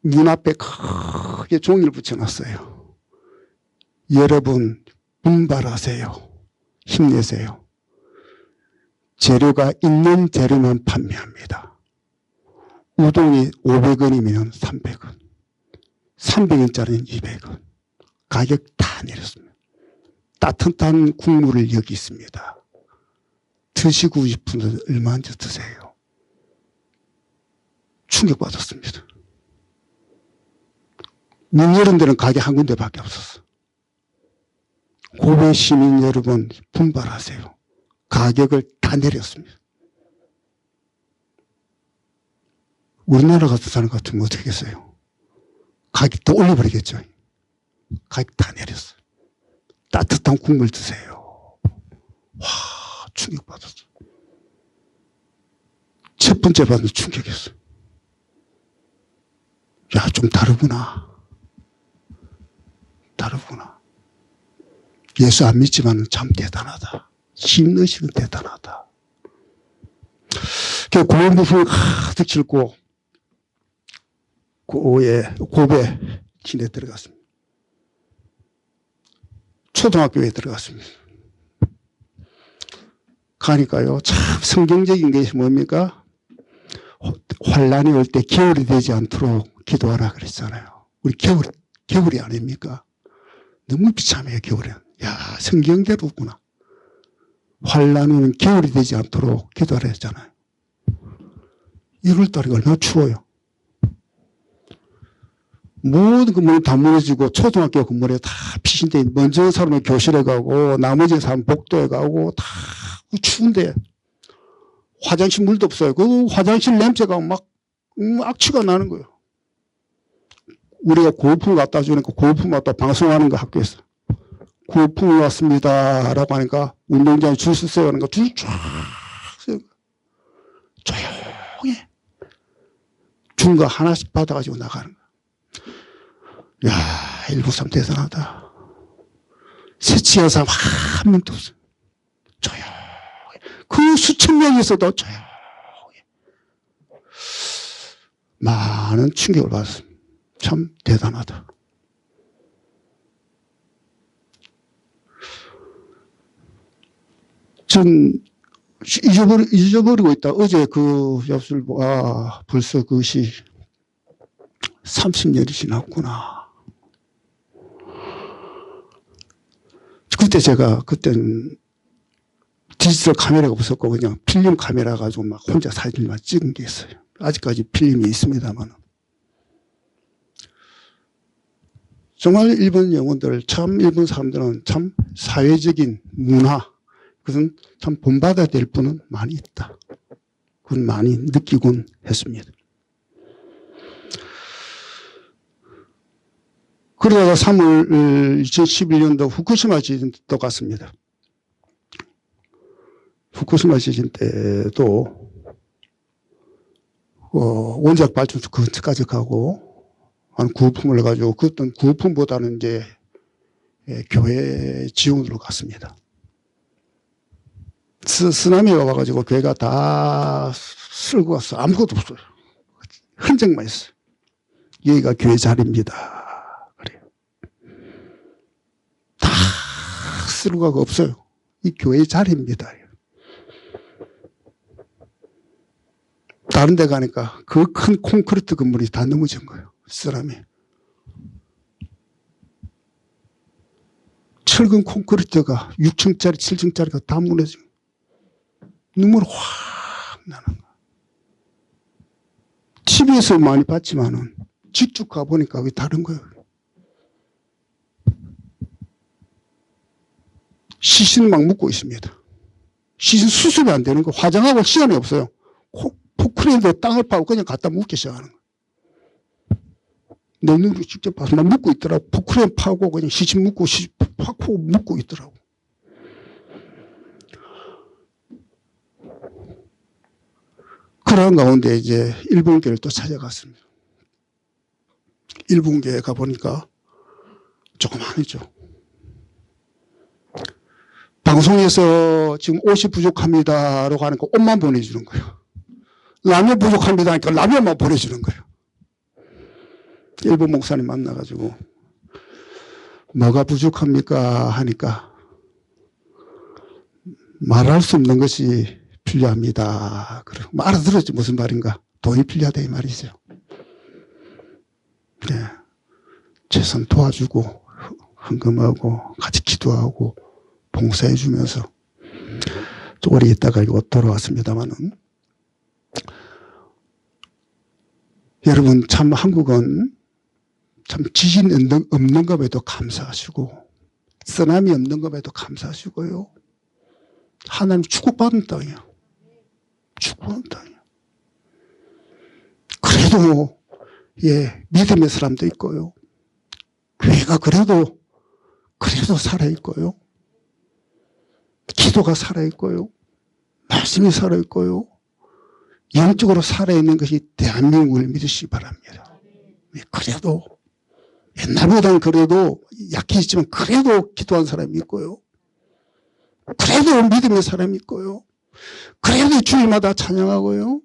문 앞에 크게 종이를 붙여놨어요. 여러분 분발하세요. 힘내세요. 재료가 있는 재료만 판매합니다. 우동이 500원이면 300원. 300원짜리는 200원. 가격 다 내렸습니다. 따뜻한 국물을 여기 있습니다. 드시고 싶으면 얼마든지 드세요. 충격받았습니다. 문 열은 데는 가게 한 군데밖에 없었어. 고베 시민 여러분 분발하세요. 가격을 다 내렸습니다. 우리나라 같은 사람 같으면 어떻게 하겠어요? 가격 더 올려버리겠죠. 가격 다 내렸어요. 따뜻한 국물 드세요. 와, 충격받았어. 첫 번째 받은 충격이었어요. 야, 좀 다르구나. 다르구나. 예수 안 믿지만 참 대단하다. 힘넣으시는 대단하다. 고운 부품을 가득 싣고 고베 진에 들어갔습니다. 초등학교에 들어갔습니다. 가니까요, 참 성경적인 것이 뭡니까? 환란이 올 때 겨울이 되지 않도록 기도하라 그랬잖아요. 우리 겨울이 아닙니까? 너무 비참해요, 겨울은. 야, 성경대로구나. 환란 오는 겨울이 되지 않도록 기도하라 했잖아요. 1월달이 얼마나 추워요. 모든 건물이 다 무너지고 초등학교 건물에 다 피신돼 먼저 사람은 교실에 가고 나머지 사람은 복도에 가고 다 추운데 화장실 물도 없어요. 그 화장실 냄새가 막 악취가 나는 거예요. 우리가 구호품 갖다 주니까 구호품 갖다 방송하는 거 학교에서 구호품이 왔습니다 라고 하니까 운동장에 줄 서세요 하는 거 줄 쫙 서요. 조용히 준 거 하나씩 받아가지고 나가는 거야. 야, 일본 사람 대단하다. 세치한 사람 한 명도 없어요. 조용히. 그 수천 명이 있어도 조용히. 많은 충격을 받았습니다. 참 대단하다. 전 잊어버리고 있다. 어제 그 엽술, 벌써 그것이 30년이 지났구나. 그때는 디지털 카메라가 없었고 그냥 필름 카메라 가지고 막 혼자 사진만 찍은 게 있어요. 아직까지 필름이 있습니다만. 정말 일본 영혼들, 참 일본 사람들은 참 사회적인 문화, 그것은 참 본받아야 될 분은 많이 있다. 그건 많이 느끼곤 했습니다. 그러다가 3월 2011년도 후쿠시마 지진도 갔습니다. 후쿠시마 지진 때도 원자력 발전소 근처까지 가고 한 구호품을 가지고 그 어떤 구호품보다는 이제 교회 지원으로 갔습니다. 쓰나미가 와가지고 교회가 다 쓸고 갔어. 아무것도 없어요. 흔적만 있어요. 여기가 교회 자리입니다. 그래요. 다 쓸고 가고 없어요. 이 교회 자리입니다. 다른 데 가니까 그 큰 콘크리트 건물이 다 넘어진 거예요. 쓰나미. 철근 콘크리트가 6층짜리, 7층짜리가 다 무너지고 눈물 확 나는 거예요. TV에서 많이 봤지만은 직접 가보니까 그게 다른 거예요. 시신 막 묻고 있습니다. 시신 수습이 안 되는 거. 화장하고 시간이 없어요. 포크레인에 땅을 파고 그냥 갖다 묻기 시작하는 거예요. 내 눈으로 직접 봐서 막 묻고 있더라고. 포크레인 파고 그냥 시신 묻고 파고 묻고 있더라고. 그런 가운데 이제 일본교를 또 찾아갔습니다. 일본교에 가보니까 조그마하죠. 방송에서 지금 옷이 부족합니다라고 하니까 옷만 보내주는 거예요. 라면 부족합니다 하니까 라면만 보내주는 거예요. 일본 목사님 만나가지고 뭐가 부족합니까 하니까 말할 수 없는 것이 필요합니다. 그리고 알아들었지 무슨 말인가. 돈이 필요하다 이 말이죠. 네. 최선 도와주고 헌금하고 같이 기도하고 봉사해 주면서 오래 있다가 이거 돌아왔습니다만은 여러분 참 한국은 참 지진 없는 것에도 감사하시고 쓰나미 없는 것에도 감사하시고요. 하나님 축복받은 땅이에요. 축복받은 땅이에요. 그래도 예 믿음의 사람도 있고요. 교회가 그래도 살아있고요. 기도가 살아있고요. 말씀이 살아있고요. 영적으로 살아있는 것이 대한민국을 믿으시기 바랍니다. 그래도 옛날보다는 그래도 약해지지만 그래도 기도한 사람이 있고요. 그래도 믿음의 사람이 있고요. 그래도 주일마다 찬양하고요.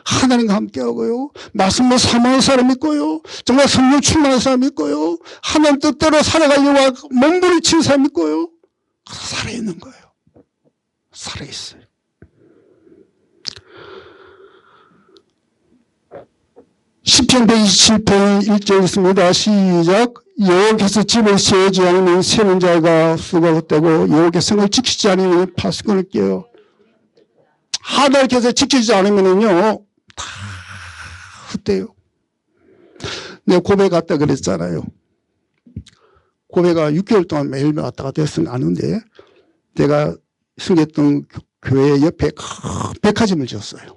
하나님과 함께하고요. 말씀을 사모하는 사람이 있고요. 정말 성령 충만한 사람이 있고요. 하나님 뜻대로 살아가려고 몸부림치는 사람이 있고요. 살아있는 거예요. 살아있어요. 시편 127편 1절 있습니다. 시작. 여호와께서 집을 세우지 않으면 세운 자가 수가 헛되고 여호와께서 성을 지키지 않으면 파수꾼을 깨요. 하나님께서 지키지 않으면요 다 헛돼요. 내가 고베 갔다 그랬잖아요. 고베가 6개월 동안 매일 왔다 갔다 했으면 아는데 내가 섬겼던 교회 옆에 큰 백화점을 지었어요.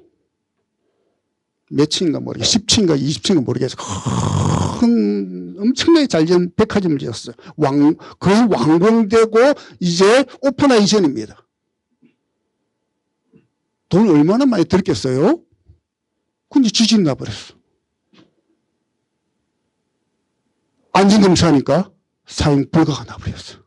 몇 층인가 모르겠어요. 10층인가 20층인가 모르겠어요. 큰 엄청나게 잘 지은 백화점을 지었어요. 거의 완공되고 이제 오픈하기 전입니다. 돈 얼마나 많이 들겠어요? 근데 지진이 나버렸어. 안전검사하니까 사용 불가가 나버렸어.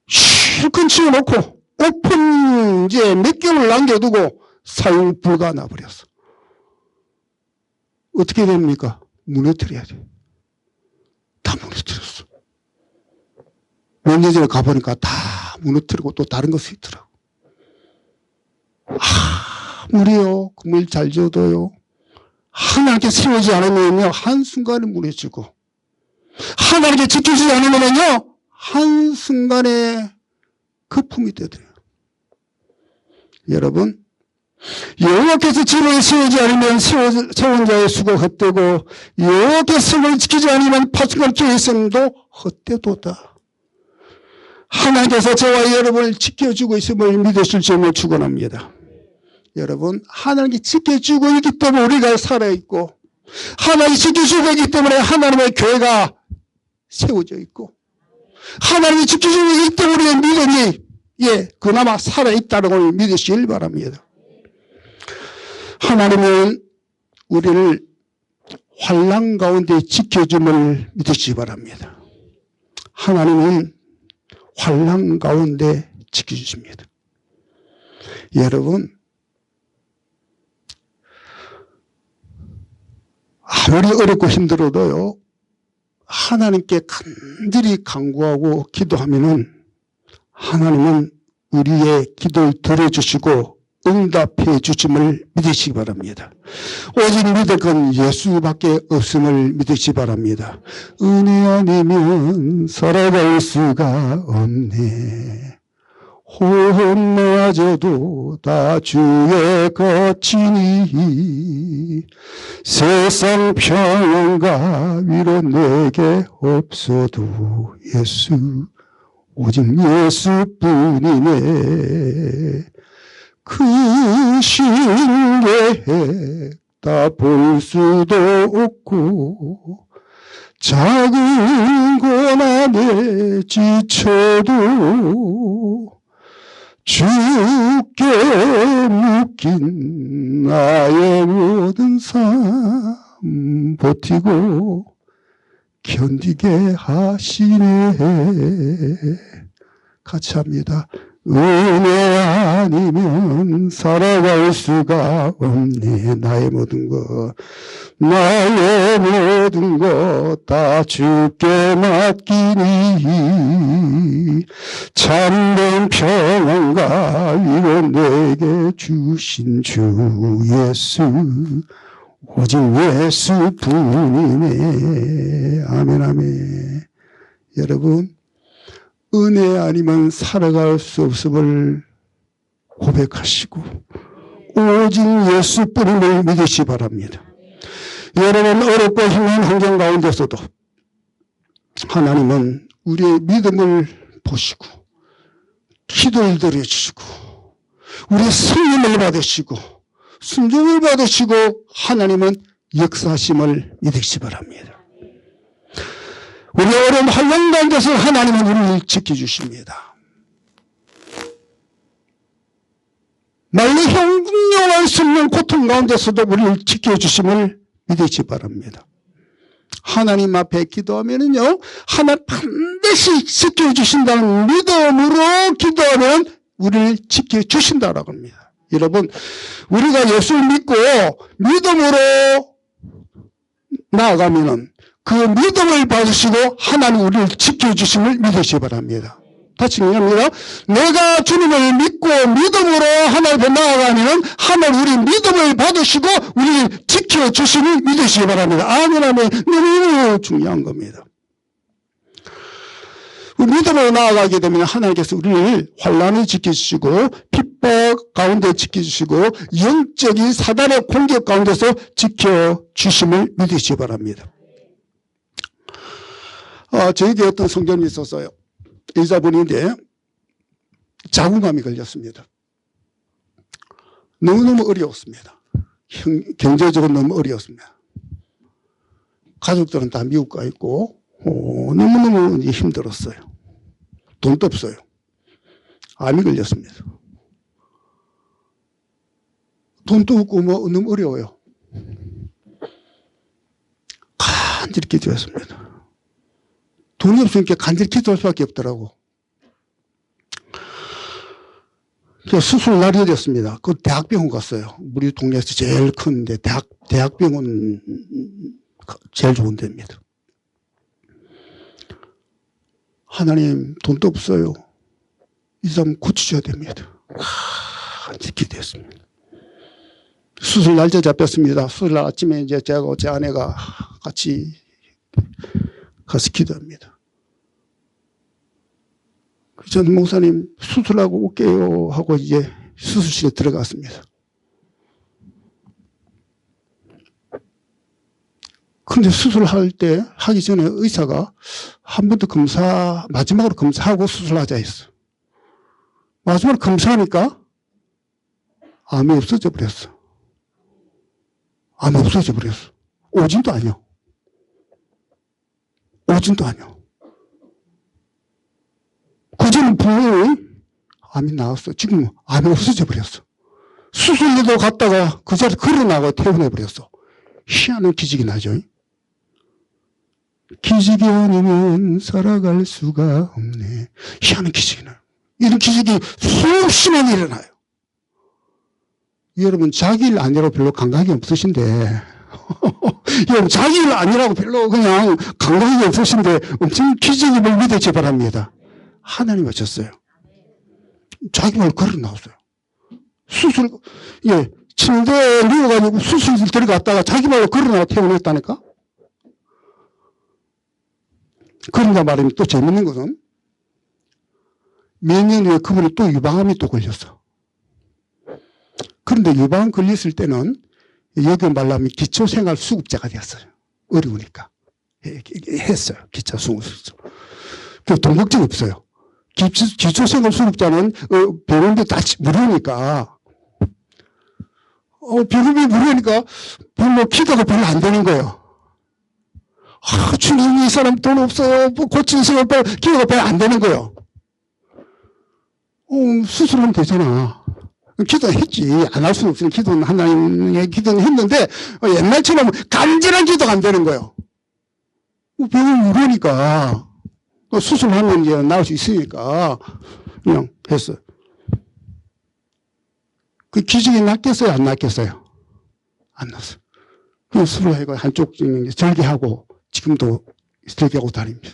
실컷 치워놓고 오픈 이제 몇 개월 남겨두고 사용 불가 나버렸어. 어떻게 됩니까? 무너뜨려야 돼. 다 무너뜨렸어. 몇 년 전에 가보니까 다 무너뜨리고 또 다른 것이 있더라고. 아무리요, 건물 잘 지어도요, 하나님께 세우지 않으면요, 한순간에 무너지고, 하나님께 지키지 않으면요, 한순간에 거품이 되더래요. 여러분, 여호와께서 집을 세우지 않으면 세운 자의 수가 헛되고 여호와께서 성을 지키지 않으면 파수꾼을 깨었음도 헛되도다. 하나님께서 저와 여러분을 지켜주고 있음을 믿으실 점을 축원합니다. 여러분 하나님이 지켜주고 있기 때문에 우리가 살아있고 하나님이 지켜주고 있기 때문에 하나님의 교회가 세워져 있고 하나님이 지켜주고 있기 때문에 우리의 믿음이 그나마 살아있다는 걸 믿으시길 바랍니다. 하나님은 우리를 환난 가운데 지켜줌을 믿으시기 바랍니다. 하나님은 환난 가운데 지켜주십니다. 여러분 아무리 어렵고 힘들어도요 하나님께 간절히 간구하고 기도하면은 하나님은 우리의 기도를 들어주시고 응답해 주심을 믿으시기 바랍니다. 오직 믿을 건 예수밖에 없음을 믿으시기 바랍니다. 은혜 아니면 살아갈 수가 없네. 혼마저도 다 주의 것이니 세상 평안과 위로 내게 없어도 예수 오직 예수뿐이네. 그 신계획 다 볼 수도 없고 작은 고난에 지쳐도 주께 묶인 나의 모든 삶 버티고 견디게 하시네. 같이 합니다. 은혜 아니면 살아갈 수가 없네. 나의 모든 것 다 주께 맡기니 참된 평안과 위로 내게 주신 주 예수 오직 예수뿐이네. 아멘 아멘. 여러분 은혜 아니면 살아갈 수 없음을 고백하시고 오직 예수뿐임을 믿으시기 바랍니다. 여러분 어렵고 힘든 환경 가운데서도 하나님은 우리의 믿음을 보시고 기도를 들어주시고 우리의 성령을 받으시고 순종을 받으시고 하나님은 역사하심을 믿으시기 바랍니다. 우리 어려운 환경 가운데서 하나님은 우리를 지켜주십니다. 말로 형용할 수 없는 고통 가운데서도 우리를 지켜주심을 믿으시기 바랍니다. 하나님 앞에 기도하면요, 하나님 반드시 지켜주신다는 믿음으로 기도하면 우리를 지켜주신다라고 합니다. 여러분, 우리가 예수를 믿고 믿음으로 나아가면은 그 믿음을 받으시고 하나님 우리를 지켜주심을 믿으시기 바랍니다. 다시 얘기합니다. 내가 주님을 믿고 믿음으로 하나님 앞에 나아가면 하나님 우리 믿음을 받으시고 우리를 지켜주심을 믿으시기 바랍니다. 아멘 아멘. 너무 중요한 겁니다. 믿음으로 나아가게 되면 하나님께서 우리를 환난을 지켜주시고 핍박 가운데 지켜주시고 영적인 사단의 공격 가운데서 지켜주심을 믿으시기 바랍니다. 저에게 어떤 성전이 있었어요. 여자분인데 자궁감이 걸렸습니다. 너무너무 어려웠습니다. 경제적으로 너무 어려웠습니다. 가족들은 다 미국 가 있고 너무너무 힘들었어요. 돈도 없어요. 암이 걸렸습니다. 돈도 없고 너무 어려워요. 간절히 기도했습니다. 돈이 없으니까 간절히 기도할 수밖에 없더라고. 수술 날이 됐습니다. 그 대학병원 갔어요. 우리 동네에서 제일 큰데 대학병원 제일 좋은 데입니다. 하나님 돈도 없어요. 이 사람 고치셔야 됩니다. 간절히 기도했습니다. 수술 날짜 잡혔습니다. 수술 날 아침에 이제 제가 제 아내가 같이 가서 기도합니다. 저는 목사님 수술하고 올게요 하고 이제 수술실에 들어갔습니다. 근데 수술할 때 하기 전에 의사가 한 번 더 마지막으로 검사하고 수술하자 했어. 마지막으로 검사하니까 암이 없어져 버렸어. 암이 없어져 버렸어. 오진도 아니야. 오진도 아니야. 그전에 분명히 암이 나왔어. 지금 암이 없어져 버렸어. 수술로도 갔다가 그 자리에 걸어나가고 퇴원해버렸어. 희한한 기적이 나죠. 기적이 아니면 살아갈 수가 없네. 희한한 기적이 나요. 이런 기적이 수없이만 일어나요. 여러분 자기 일 아니라고 별로 감각이 없으신데 여러분 자기 일 아니라고 별로 그냥 감각이 없으신데 엄청 기적임을 믿으시 바랍니다. 하나님 하셨어요. 자기 말 걸어 나왔어요. 수술, 침대에 누워가지고 수술실 들어갔다가 자기 말로 걸어 나와 퇴원했다니까? 그런가 말이면 또 재밌는 것은 몇 년 후에 그분이 또 유방암이 또 걸렸어. 그런데 유방암 걸렸을 때는 여기 말하면 기초생활수급자가 되었어요. 어려우니까. 했어요. 기초생활수급자. 돈 걱정 없어요. 기초생활수급자는 병원비 다 무료니까. 병원비 무료니까 별로 기도가 별로 안 되는 거예요. 주님 이 사람 돈 없어요. 고치는 사람 기도가 별로 안 되는 거예요. 수술하면 되잖아. 기도했지. 안 할 수는 없으니까 기도는 하나님의 기도는 했는데 옛날처럼 간절한 기도가 안 되는 거예요. 병원 무료니까 수술하면 이제 나을 수 있으니까 그냥 했어. 그 기적이 낫겠어요? 안 낫겠어요? 안 났어요. 그냥 수술하고 한쪽 절개하고 지금도 절개하고 다닙니다.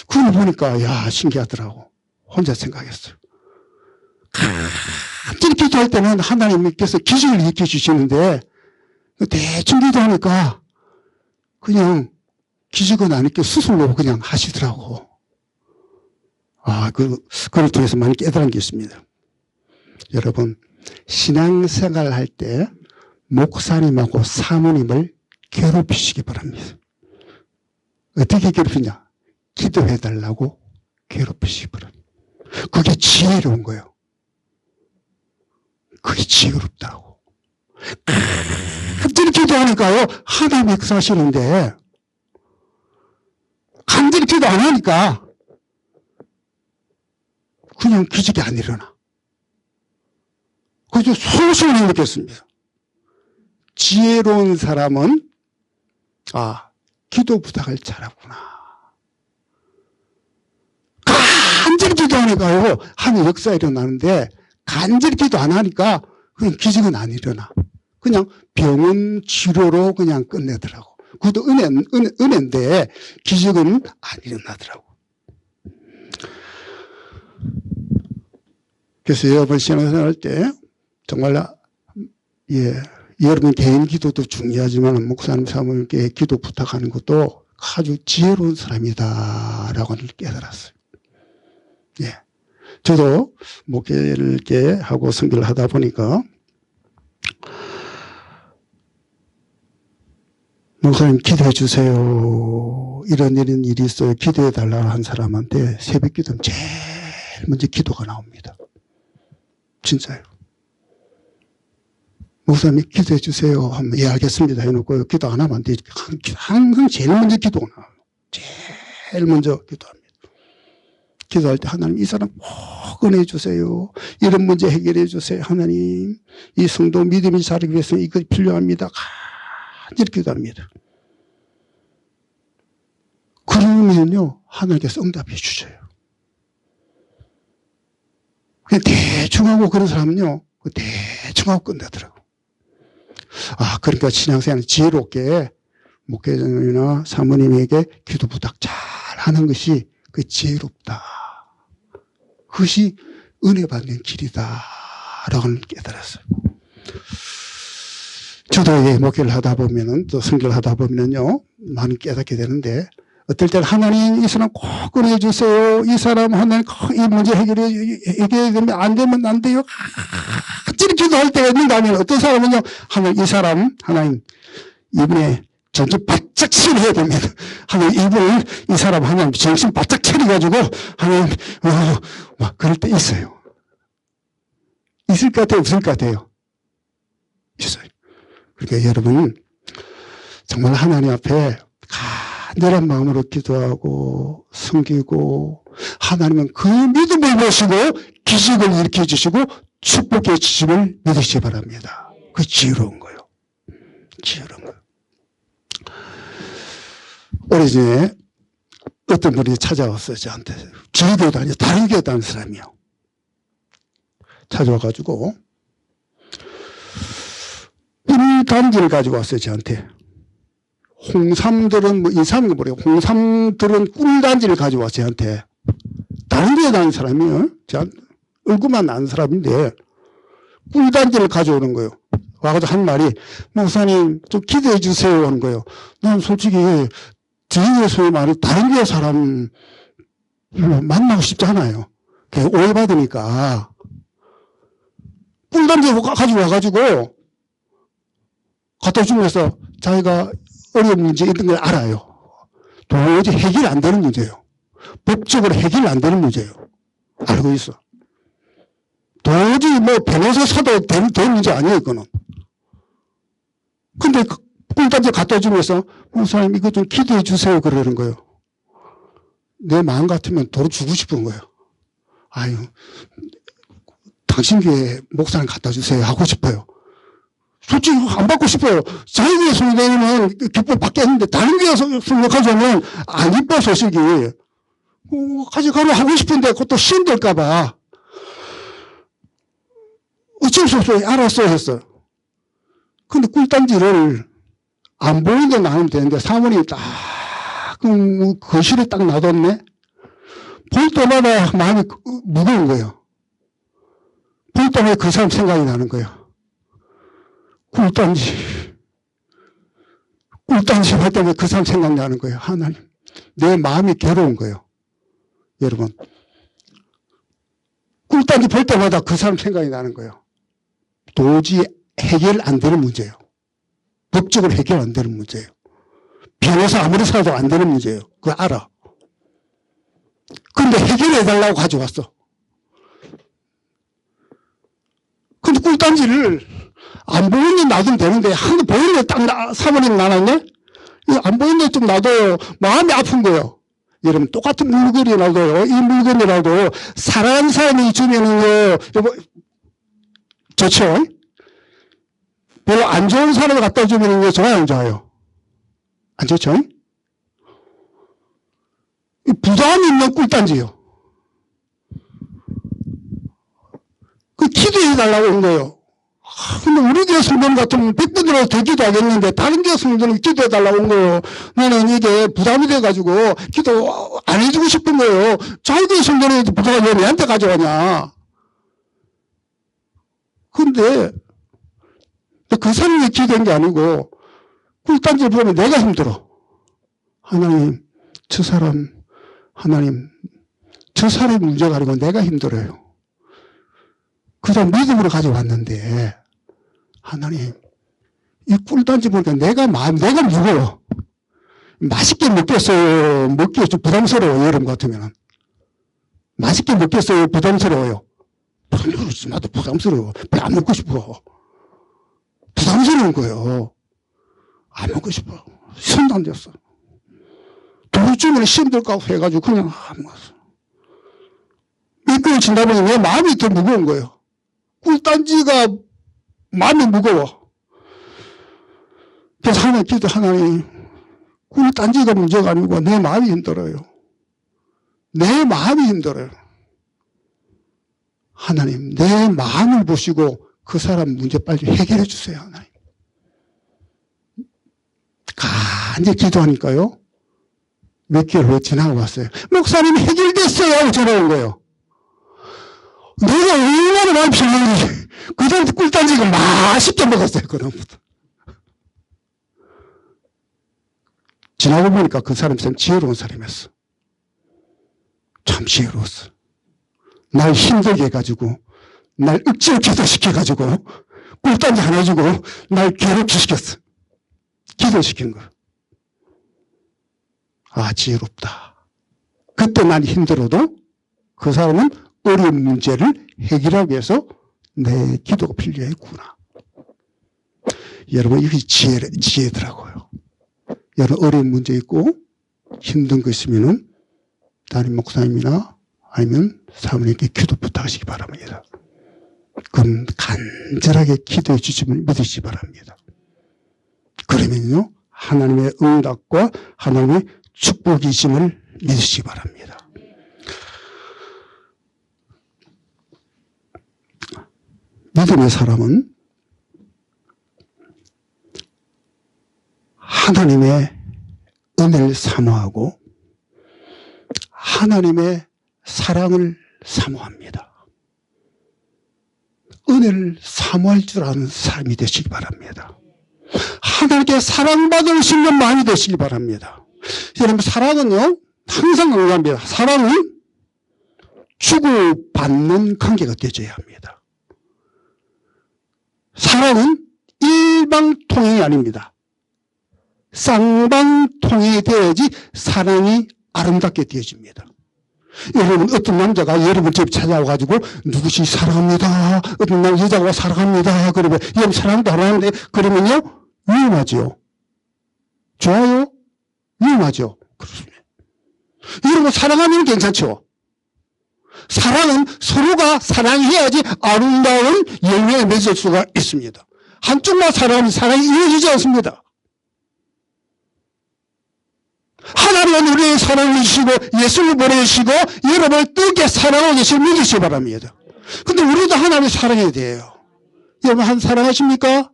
그걸 보니까 야 신기하더라고. 혼자 생각했어요. 간절히 기도할 때는 하나님께서 기적을 일으켜 주시는데 대충 기도하니까 그냥 기적은 안 있게 수술로 그냥 하시더라고. 그걸 통해서 많이 깨달은 게 있습니다. 여러분, 신앙생활 할 때 목사님하고 사모님을 괴롭히시기 바랍니다. 어떻게 괴롭히냐? 기도해달라고 괴롭히시기 바랍니다. 그게 지혜로운 거예요. 그게 지혜롭다고. 간절히 기도하니까요, 하나님 역사하시는데, 간절히 기도 안 하니까, 그냥 기적이 안 일어나. 그래서 소심히 느꼈습니다. 지혜로운 사람은, 기도 부탁을 잘하구나. 간절히 기도하니까요, 하나님 역사 일어나는데, 간절히 기도 안 하니까 그냥 기적은 안 일어나. 그냥 병원 치료로 그냥 끝내더라고. 그것도 은혜인데 기적은 안 일어나더라고. 그래서 여러분 신앙생활 할 때 정말 여러분 개인 기도도 중요하지만 목사님 사모님께 기도 부탁하는 것도 아주 지혜로운 사람이다라고 깨달았어요. 저도 목회를 이렇게 하고 선교를 하다 보니까 목사님 기도해 주세요. 이런 일이 있어요. 기도해 달라고 한 사람한테 새벽 기도는 제일 먼저 기도가 나옵니다. 진짜요. 목사님 기도해 주세요 하면 알겠습니다 해놓고 기도 안 하면 안 되지. 항상 제일 먼저 기도가 나와요. 제일 먼저 기도합니다. 기도할 때 하나님 이 사람 꼭 은혜 주세요. 이런 문제 해결해 주세요. 하나님 이 성도 믿음이 자라기 위해서 이거 필요합니다. 간절히 기도합니다. 그러면요 하나님께서 응답해 주셔요. 그냥 대충 하고 그런 사람은요 대충 하고 끝나더라고. 그러니까 신앙생활은 지혜롭게 목회자님이나 사모님에게 기도 부탁 잘 하는 것이 그 지혜롭다. 그것이 은혜 받는 길이다라고 깨달았어요. 저도 목회를 하다 보면은 또 선교를 하다 보면은요 많이 깨닫게 되는데 어떨 때는 하나님 이 사람 꼭 은혜 주세요. 이 사람 하나님 꼭 이 문제 해결되면 안 되면 안 돼요. 간절히 기도할 때가 있는가 하면 어떤 사람은요 하나님 이 사람 하나님 이번에 정신 바짝 차려야 됩니다. 하나님 이분을 이 사람 하나님 정신 바짝 차려가지고 하나님 그럴 때 있어요. 있을 것 같아요? 없을 것 같아요? 있어요. 그러니까 여러분 정말 하나님 앞에 간절한 마음으로 기도하고 섬기고 하나님은 그 믿음을 보시고 기적을 일으켜 주시고 축복해 주심을 믿으시기 바랍니다. 그게 지혜로운 거예요. 지혜로운 거예요. 오래전에 어떤 분이 찾아왔어요. 저한테. 저희 교회도 아니고 다른 교회 다니는 사람이요. 찾아와가지고 꿀단지를 가지고 왔어요. 저한테. 홍삼들은 이상한 거 모르겠고 홍삼들은 꿀단지를 가지고 왔어요. 저한테. 다른 교회 다니는 사람이요. 얼굴만 아는 사람인데 꿀단지를 가져오는 거예요. 와가지고 한 말이 목사님 좀 기도해 주세요 하는 거예요. 난 솔직히 저희 교회 소위 말해 다른 교회 사람 만나고 싶지 않아요. 오해받으니까 꿀단지 가지고 와가지고 갖다 주면서 자기가 어려운 문제 이런 걸 알아요. 도저히 해결이 안 되는 문제예요. 법적으로 해결이 안 되는 문제예요. 알고 있어. 도저히 뭐 변호사 사도 될 문제 아니에요, 이거는. 근데 꿀단지 갖다 주면서 목사님 이거 좀 기도해 주세요 그러는 거예요. 내 마음 같으면 도로 주고 싶은 거예요. 아유, 당신 교회 목사님 갖다 주세요 하고 싶어요. 솔직히 안 받고 싶어요. 자기 교회 성도님은 기쁨 받겠는데 다른 교회 성도 가져오면 안 이뻐 소식이. 가져가면 하고 싶은데 그것도 시험될까봐. 어쩔 수 없어요. 알았어요 했어요. 근데 꿀단지를 안 보이는데 나누면 되는데 사모님이 딱 거실에 딱 놔뒀네. 볼 때마다 마음이 무거운 거예요. 볼 때마다 그 사람 생각이 나는 거예요. 꿀단지 할 때마다 그 사람 생각이 나는 거예요. 하나님, 내 마음이 괴로운 거예요. 여러분, 꿀단지 볼 때마다 그 사람 생각이 나는 거예요. 도저히 해결 안 되는 문제예요. 법적으로 해결 안 되는 문제예요. 변호사 아무리 사도 안 되는 문제예요. 그거 알아. 근데 해결해달라고 가져왔어. 근데 꿀단지를 안 보이는 놔두면 되는데, 하나도 보이는 데 딱 사모님 놔놨네? 이거 안 보이는 데 좀 놔둬요. 마음이 아픈 거예요. 여러분, 똑같은 물건이라도, 이 물건이라도, 사랑하는 사람이 주면은요, 좋죠? 별로 안 좋은 사람을 갖다 주면은요, 좋아요, 안 좋아요? 안 좋죠? 부담 있는 꿀단지요. 그 기도해달라고 온 거예요. 근데 우리 교회 성도는 같으면 100번이라도 더 기도하겠는데 다른 교회 성도는 기도해달라고 온 거예요. 나는 이게 부담이 돼가지고 기도 안 해주고 싶은 거예요. 자기 교회 성도는 부담이 왜 내한테 가져가냐. 근데 그 사람이 기도한 게 아니고 꿀단지를 보면 내가 힘들어. 하나님, 저 사람 문제가 아니고 내가 힘들어요. 그 사람 믿음으로 가져왔는데, 하나님, 이 꿀단지 보니까 내가 무거워. 맛있게 먹겠어요? 먹기 좀 부담스러워요, 여러분 같으면. 맛있게 먹겠어요? 부담스러워요? 부담스럽지, 나도 부담스러워. 별로 안 먹고 싶어. 부담스러운 거예요. 안 먹고 싶어. 손도 안 댔어. 도중에 시험 들까 해가지고 그냥 안 먹었어. 믿고 진다 보니 내 마음이 더 무거운 거예요. 꿀단지가 마음이 무거워. 그래서 하나님, 꿀단지가 문제가 아니고 내 마음이 힘들어요. 내 마음이 힘들어요. 하나님, 내 마음을 보시고 그 사람 문제 빨리 해결해 주세요, 하나님. 간절히 기도하니까요. 몇 개월 후에 지나고 왔어요. 목사님 해결됐어요 하고 전화 온 거예요. 내가 얼마나 마음이 편했는지 그 다음부터 꿀단지가 맛있게 먹었어요. 그 다음부터. 지나고 보니까 그 사람 참 지혜로운 사람이었어. 참 지혜로웠어. 날 힘들게 해가지고 날 억지로 기도시켜가지고 꿀단지 하나 주고 날 괴롭게 시켰어. 기도시킨 거야. 아, 지혜롭다. 그때 난 힘들어도 그 사람은 어려운 문제를 해결하기 위해서 내 기도가 필요했구나. 여러분, 이게 지혜더라고요. 여러분, 어려운 문제 있고 힘든 거 있으면은 담임 목사님이나 아니면 사모님께 기도 부탁하시기 바랍니다. 그럼 간절하게 기도해 주시면 믿으시기 바랍니다. 그러면요, 하나님의 응답과 하나님의 축복이심을 믿으시기 바랍니다. 믿음의 사람은 하나님의 은혜를 사모하고 하나님의 사랑을 사모합니다. 은혜를 사모할 줄 아는 삶이 되시기 바랍니다. 하나님께 사랑받을 수 있는 마음이 되시기 바랍니다. 여러분, 사랑은요 항상 강조합니다. 사랑은 주고받는 관계가 되어야 합니다. 사랑은 일방통행이 아닙니다. 쌍방통행이 되어야지 사랑이 아름답게 되어집니다. 여러분, 어떤 남자가 여러분 집 찾아와가지고 누구시 사랑합니다. 어떤 여자가 사랑합니다. 그러면 여러분 사랑도 안 하는데 그러면요 위험하죠. 좋아요? 위험하죠. 그렇습니다. 여러분 사랑하면 괜찮죠. 사랑은 서로가 사랑해야지 아름다운 열매를 맺을 수가 있습니다. 한쪽만 사랑하면 사랑이 이루어지지 않습니다. 하나님은 우리의 사랑을 주시고 예수를 보내주시고 여러분을 뜨겁게 사랑하고 계시를 믿으시기 바랍니다. 근데 우리도 하나님을 사랑해야 돼요. 여러분 하나님 사랑하십니까?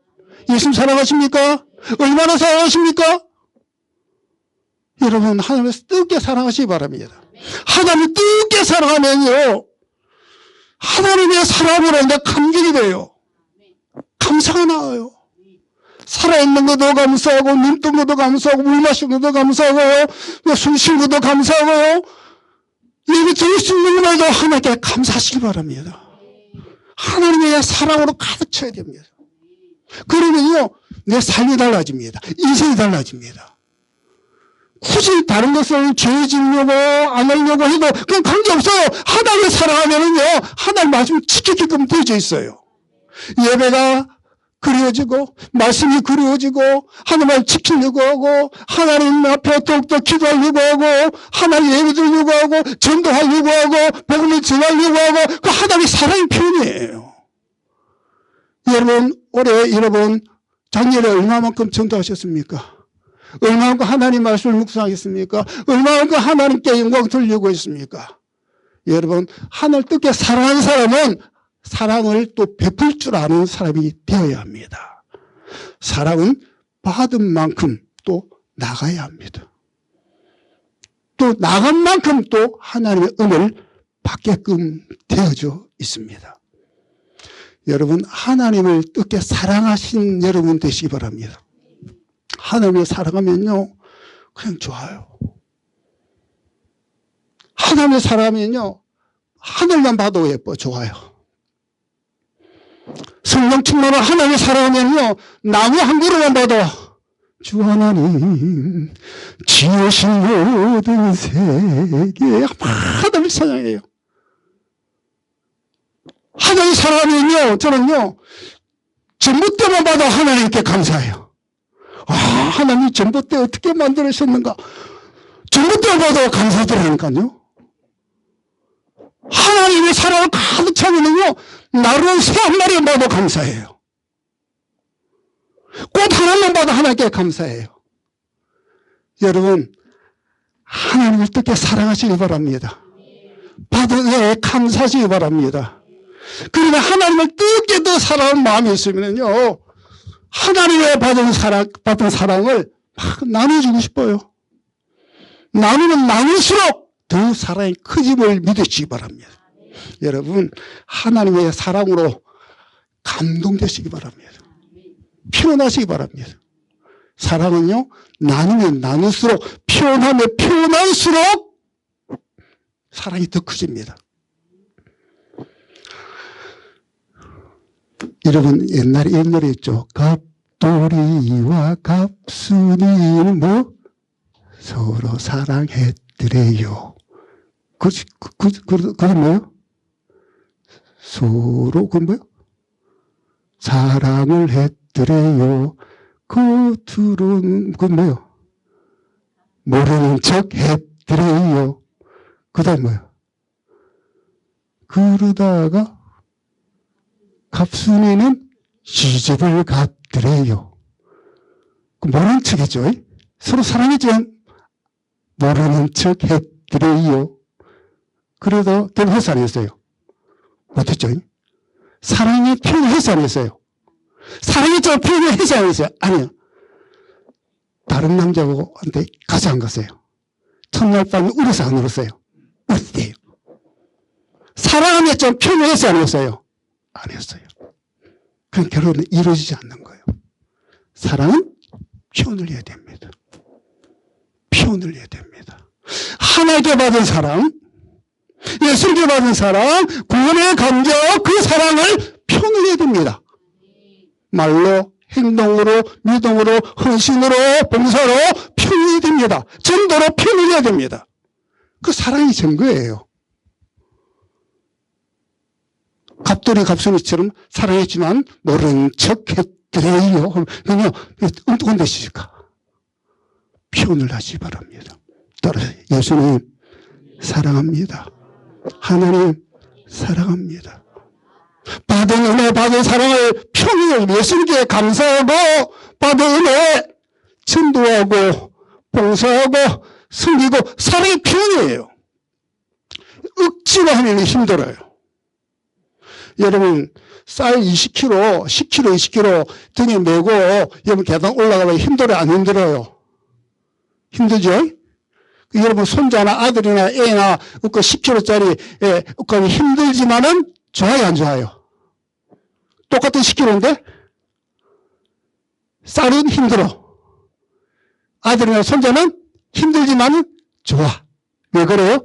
예수님 사랑하십니까? 얼마나 사랑하십니까? 여러분 하나님을 뜨겁게 사랑하시기 바랍니다. 하나님을 뜨겁게 사랑하면요 하나님의 사랑으로 인해 감격이 돼요. 감사가 나와요. 살아있는 것도 감사하고 눈 뜬 것도 감사하고 물 마시는 것도 감사하고요. 숨 쉬는 것도 감사하고요. 입이 들을 수 있는 것도 하나님께 감사하시기 바랍니다. 하나님의 사랑으로 가득 차야 됩니다. 그러면요 내 삶이 달라집니다. 인생이 달라집니다. 굳이 다른 것을 죄 지으려고 안 하려고 해도 그건 관계없어요. 하나님을 사랑하면은요 하나님 말씀을 지키게끔 되어져 있어요. 예배가 그리워지고 말씀이 그리워지고 하나님을 지키려고 하고 하나님 앞에 더욱더 기도하려고 하고 하나님 예배 드리려고 하고 전도하려고 하고 복음을 전하려고 하고 그 하나님의 사랑의 표현이에요. 여러분 올해 여러분 작년에 얼마만큼 전도하셨습니까? 얼마만큼 하나님 말씀을 묵상하겠습니까? 얼마만큼 하나님께 영광 돌리고 있습니까? 여러분 하늘 뜻께 사랑하는 사람은 사랑을 또 베풀 줄 아는 사람이 되어야 합니다. 사랑은 받은 만큼 또 나가야 합니다. 또 나간 만큼 또 하나님의 은혜를 받게끔 되어져 있습니다. 여러분 하나님을 뜻게 사랑하신 여러분 되시기 바랍니다. 하나님을 사랑하면요 그냥 좋아요. 하나님을 사랑하면요 하늘만 봐도 예뻐 좋아요. 성령 충만한 하나님을 사랑하면요 나무 한 그루만 봐도 주 하나님 지으신 모든 세계 하나님을 사랑해요. 하나님을 사랑하면요 저는요 전봇대만 봐도 하나님께 감사해요. 아, 하나님 전봇대 어떻게 만들으셨는가? 전봇대만 봐도 감사드리니까요. 하나님의 사랑을 가득 차면은요 나르는 새 한 마리만 봐도 감사해요. 꽃 하나만 봐도 하나님께 감사해요. 여러분 하나님을 뜻게 사랑하시기 바랍니다. 받은 은혜에 감사하시기 바랍니다. 그러나 하나님을 뜻게 더 사랑하는 마음이 있으면요 하나님의 받은 사랑을 막 나눠주고 싶어요. 나누면 나눌수록 더 사랑이 커짐을 믿으시기 바랍니다. 여러분 하나님의 사랑으로 감동되시기 바랍니다. 표현하시기 바랍니다. 사랑은요 나누면 나눌수록 표현하면 표현할수록 사랑이 더 커집니다. 여러분 옛날에 이런 노래 있죠. 갑돌이와 갑순이는 뭐 서로 사랑했더래요. 그게 뭐예요? 서로 그 뭐예요? 사랑을 했더래요. 그 둘은 그 뭐예요? 모르는 척 했더래요. 그 다음 뭐예요? 그러다가 갑순이는 시집을 갔더래요. 그 모르는 척이죠. 서로 사랑했지만 모르는 척 했더래요. 그래도 결국 했어 안 했어요? 못했죠. 사랑의 표현을 했어 안 했어요? 사랑했죠 표현을 했어 안 했어요? 아니요. 다른 남자한테 가서 안 갔어요. 첫날 밤에 울어서 안 울었어요? 울었대요. 사랑을 했죠 표현을 했어 안 했어요? 안 했어요. 그럼 결혼은 이루어지지 않는 거예요. 사랑은 표현을 해야 됩니다. 표현을 해야 됩니다. 하나님께 받은 사랑, 예수님께 받은 사랑, 구원의 감격, 그 사랑을 표현해야 됩니다. 말로, 행동으로, 믿음으로, 헌신으로, 봉사로 표현해야 됩니다. 전도로 표현해야 됩니다. 그 사랑이 증거예요. 갑돌이 갑순이처럼 사랑했지만 모른 척 했더래요. 그러면 엉뚱한 데시니까 표현을 하시 바랍니다. 따라서 예수님 사랑합니다. 하나님 사랑합니다. 받은 은혜, 받은 사랑을 표현해요. 예수님께 감사하고 받은 은혜 전도하고 봉사하고 섬기고 사랑의 표현이에요. 억지로 하면 힘들어요. 여러분 쌀 20kg, 10kg, 20kg 등에 메고 여러분 계단 올라가면 힘들어요? 안 힘들어요? 힘들죠? 여러분 손자나 아들이나 애나 10kg짜리 힘들지만은 좋아요 안 좋아요? 똑같은 10kg인데 쌀은 힘들어. 아들이나 손자는 힘들지만은 좋아. 왜 그래요?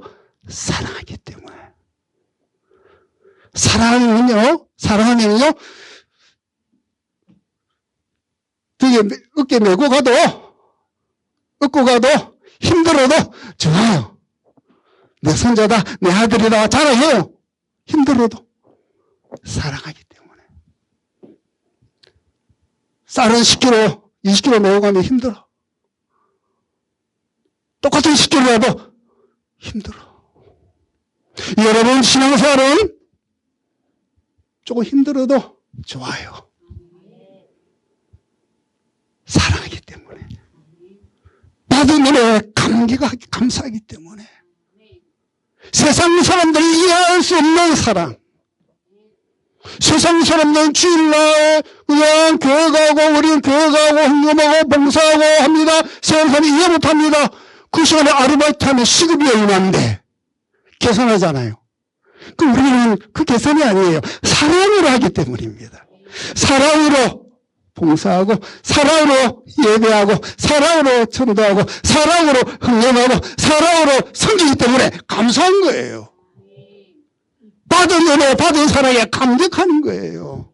사랑하기 때문에. 사랑하면요, 등에 어깨 메고 가도, 업고 가도, 힘들어도 좋아요. 내 손자다, 내 아들이다, 자랑해요. 힘들어도. 사랑하기 때문에. 쌀은 10kg, 20kg 메고 가면 힘들어. 똑같은 10kg라도 힘들어. 여러분, 신앙생활은 조금 힘들어도 좋아요. 사랑하기 때문에. 받은 은혜에 감사하기 때문에. 세상 사람들이 이해할 수 없는 사랑. 세상 사람들은 주일날 그냥 교회 가고 우리는 교회 가고 헌금하고 봉사하고 합니다. 세상 사람이 이해 못합니다. 그 시간에 아르바이트하면 시급이 얼마인데 계산하잖아요. 그 우리는 그 계산이 아니에요. 사랑으로 하기 때문입니다. 사랑으로 봉사하고 사랑으로 예배하고 사랑으로 전도하고 사랑으로 헌금하고 사랑으로 섬기기 때문에 감사한 거예요. 받은 은혜, 받은 사랑에 감격하는 거예요.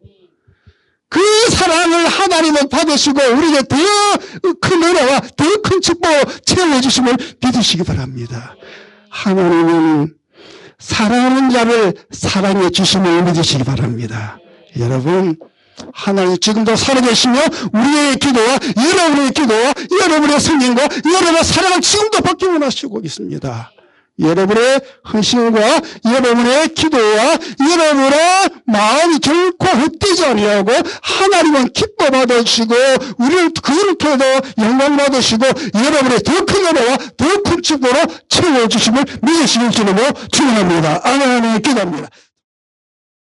그 사랑을 하나님은 받으시고 우리에게 더 큰 은혜와 더 큰 축복을 채워해 주심을 믿으시기 바랍니다. 하나님은 사랑하는 자를 사랑해 주심을 믿으시기 바랍니다. 여러분, 하나님 지금도 살아계시며 우리의 기도와 여러분의 기도와 여러분의 성령과 여러분의 사랑을 지금도 받기 원하시고 있습니다. 여러분의 헌신과 여러분의 기도와 여러분의 마음이 결코 헛되지 아니하고 하나님은 기뻐 받으시고 우리를 그렇게도 영광 받으시고 여러분의 더 큰 은혜와 더 큰 축복으로 채워주심을 믿으시는 주님으로 축원합니다. 아멘. 기도합니다.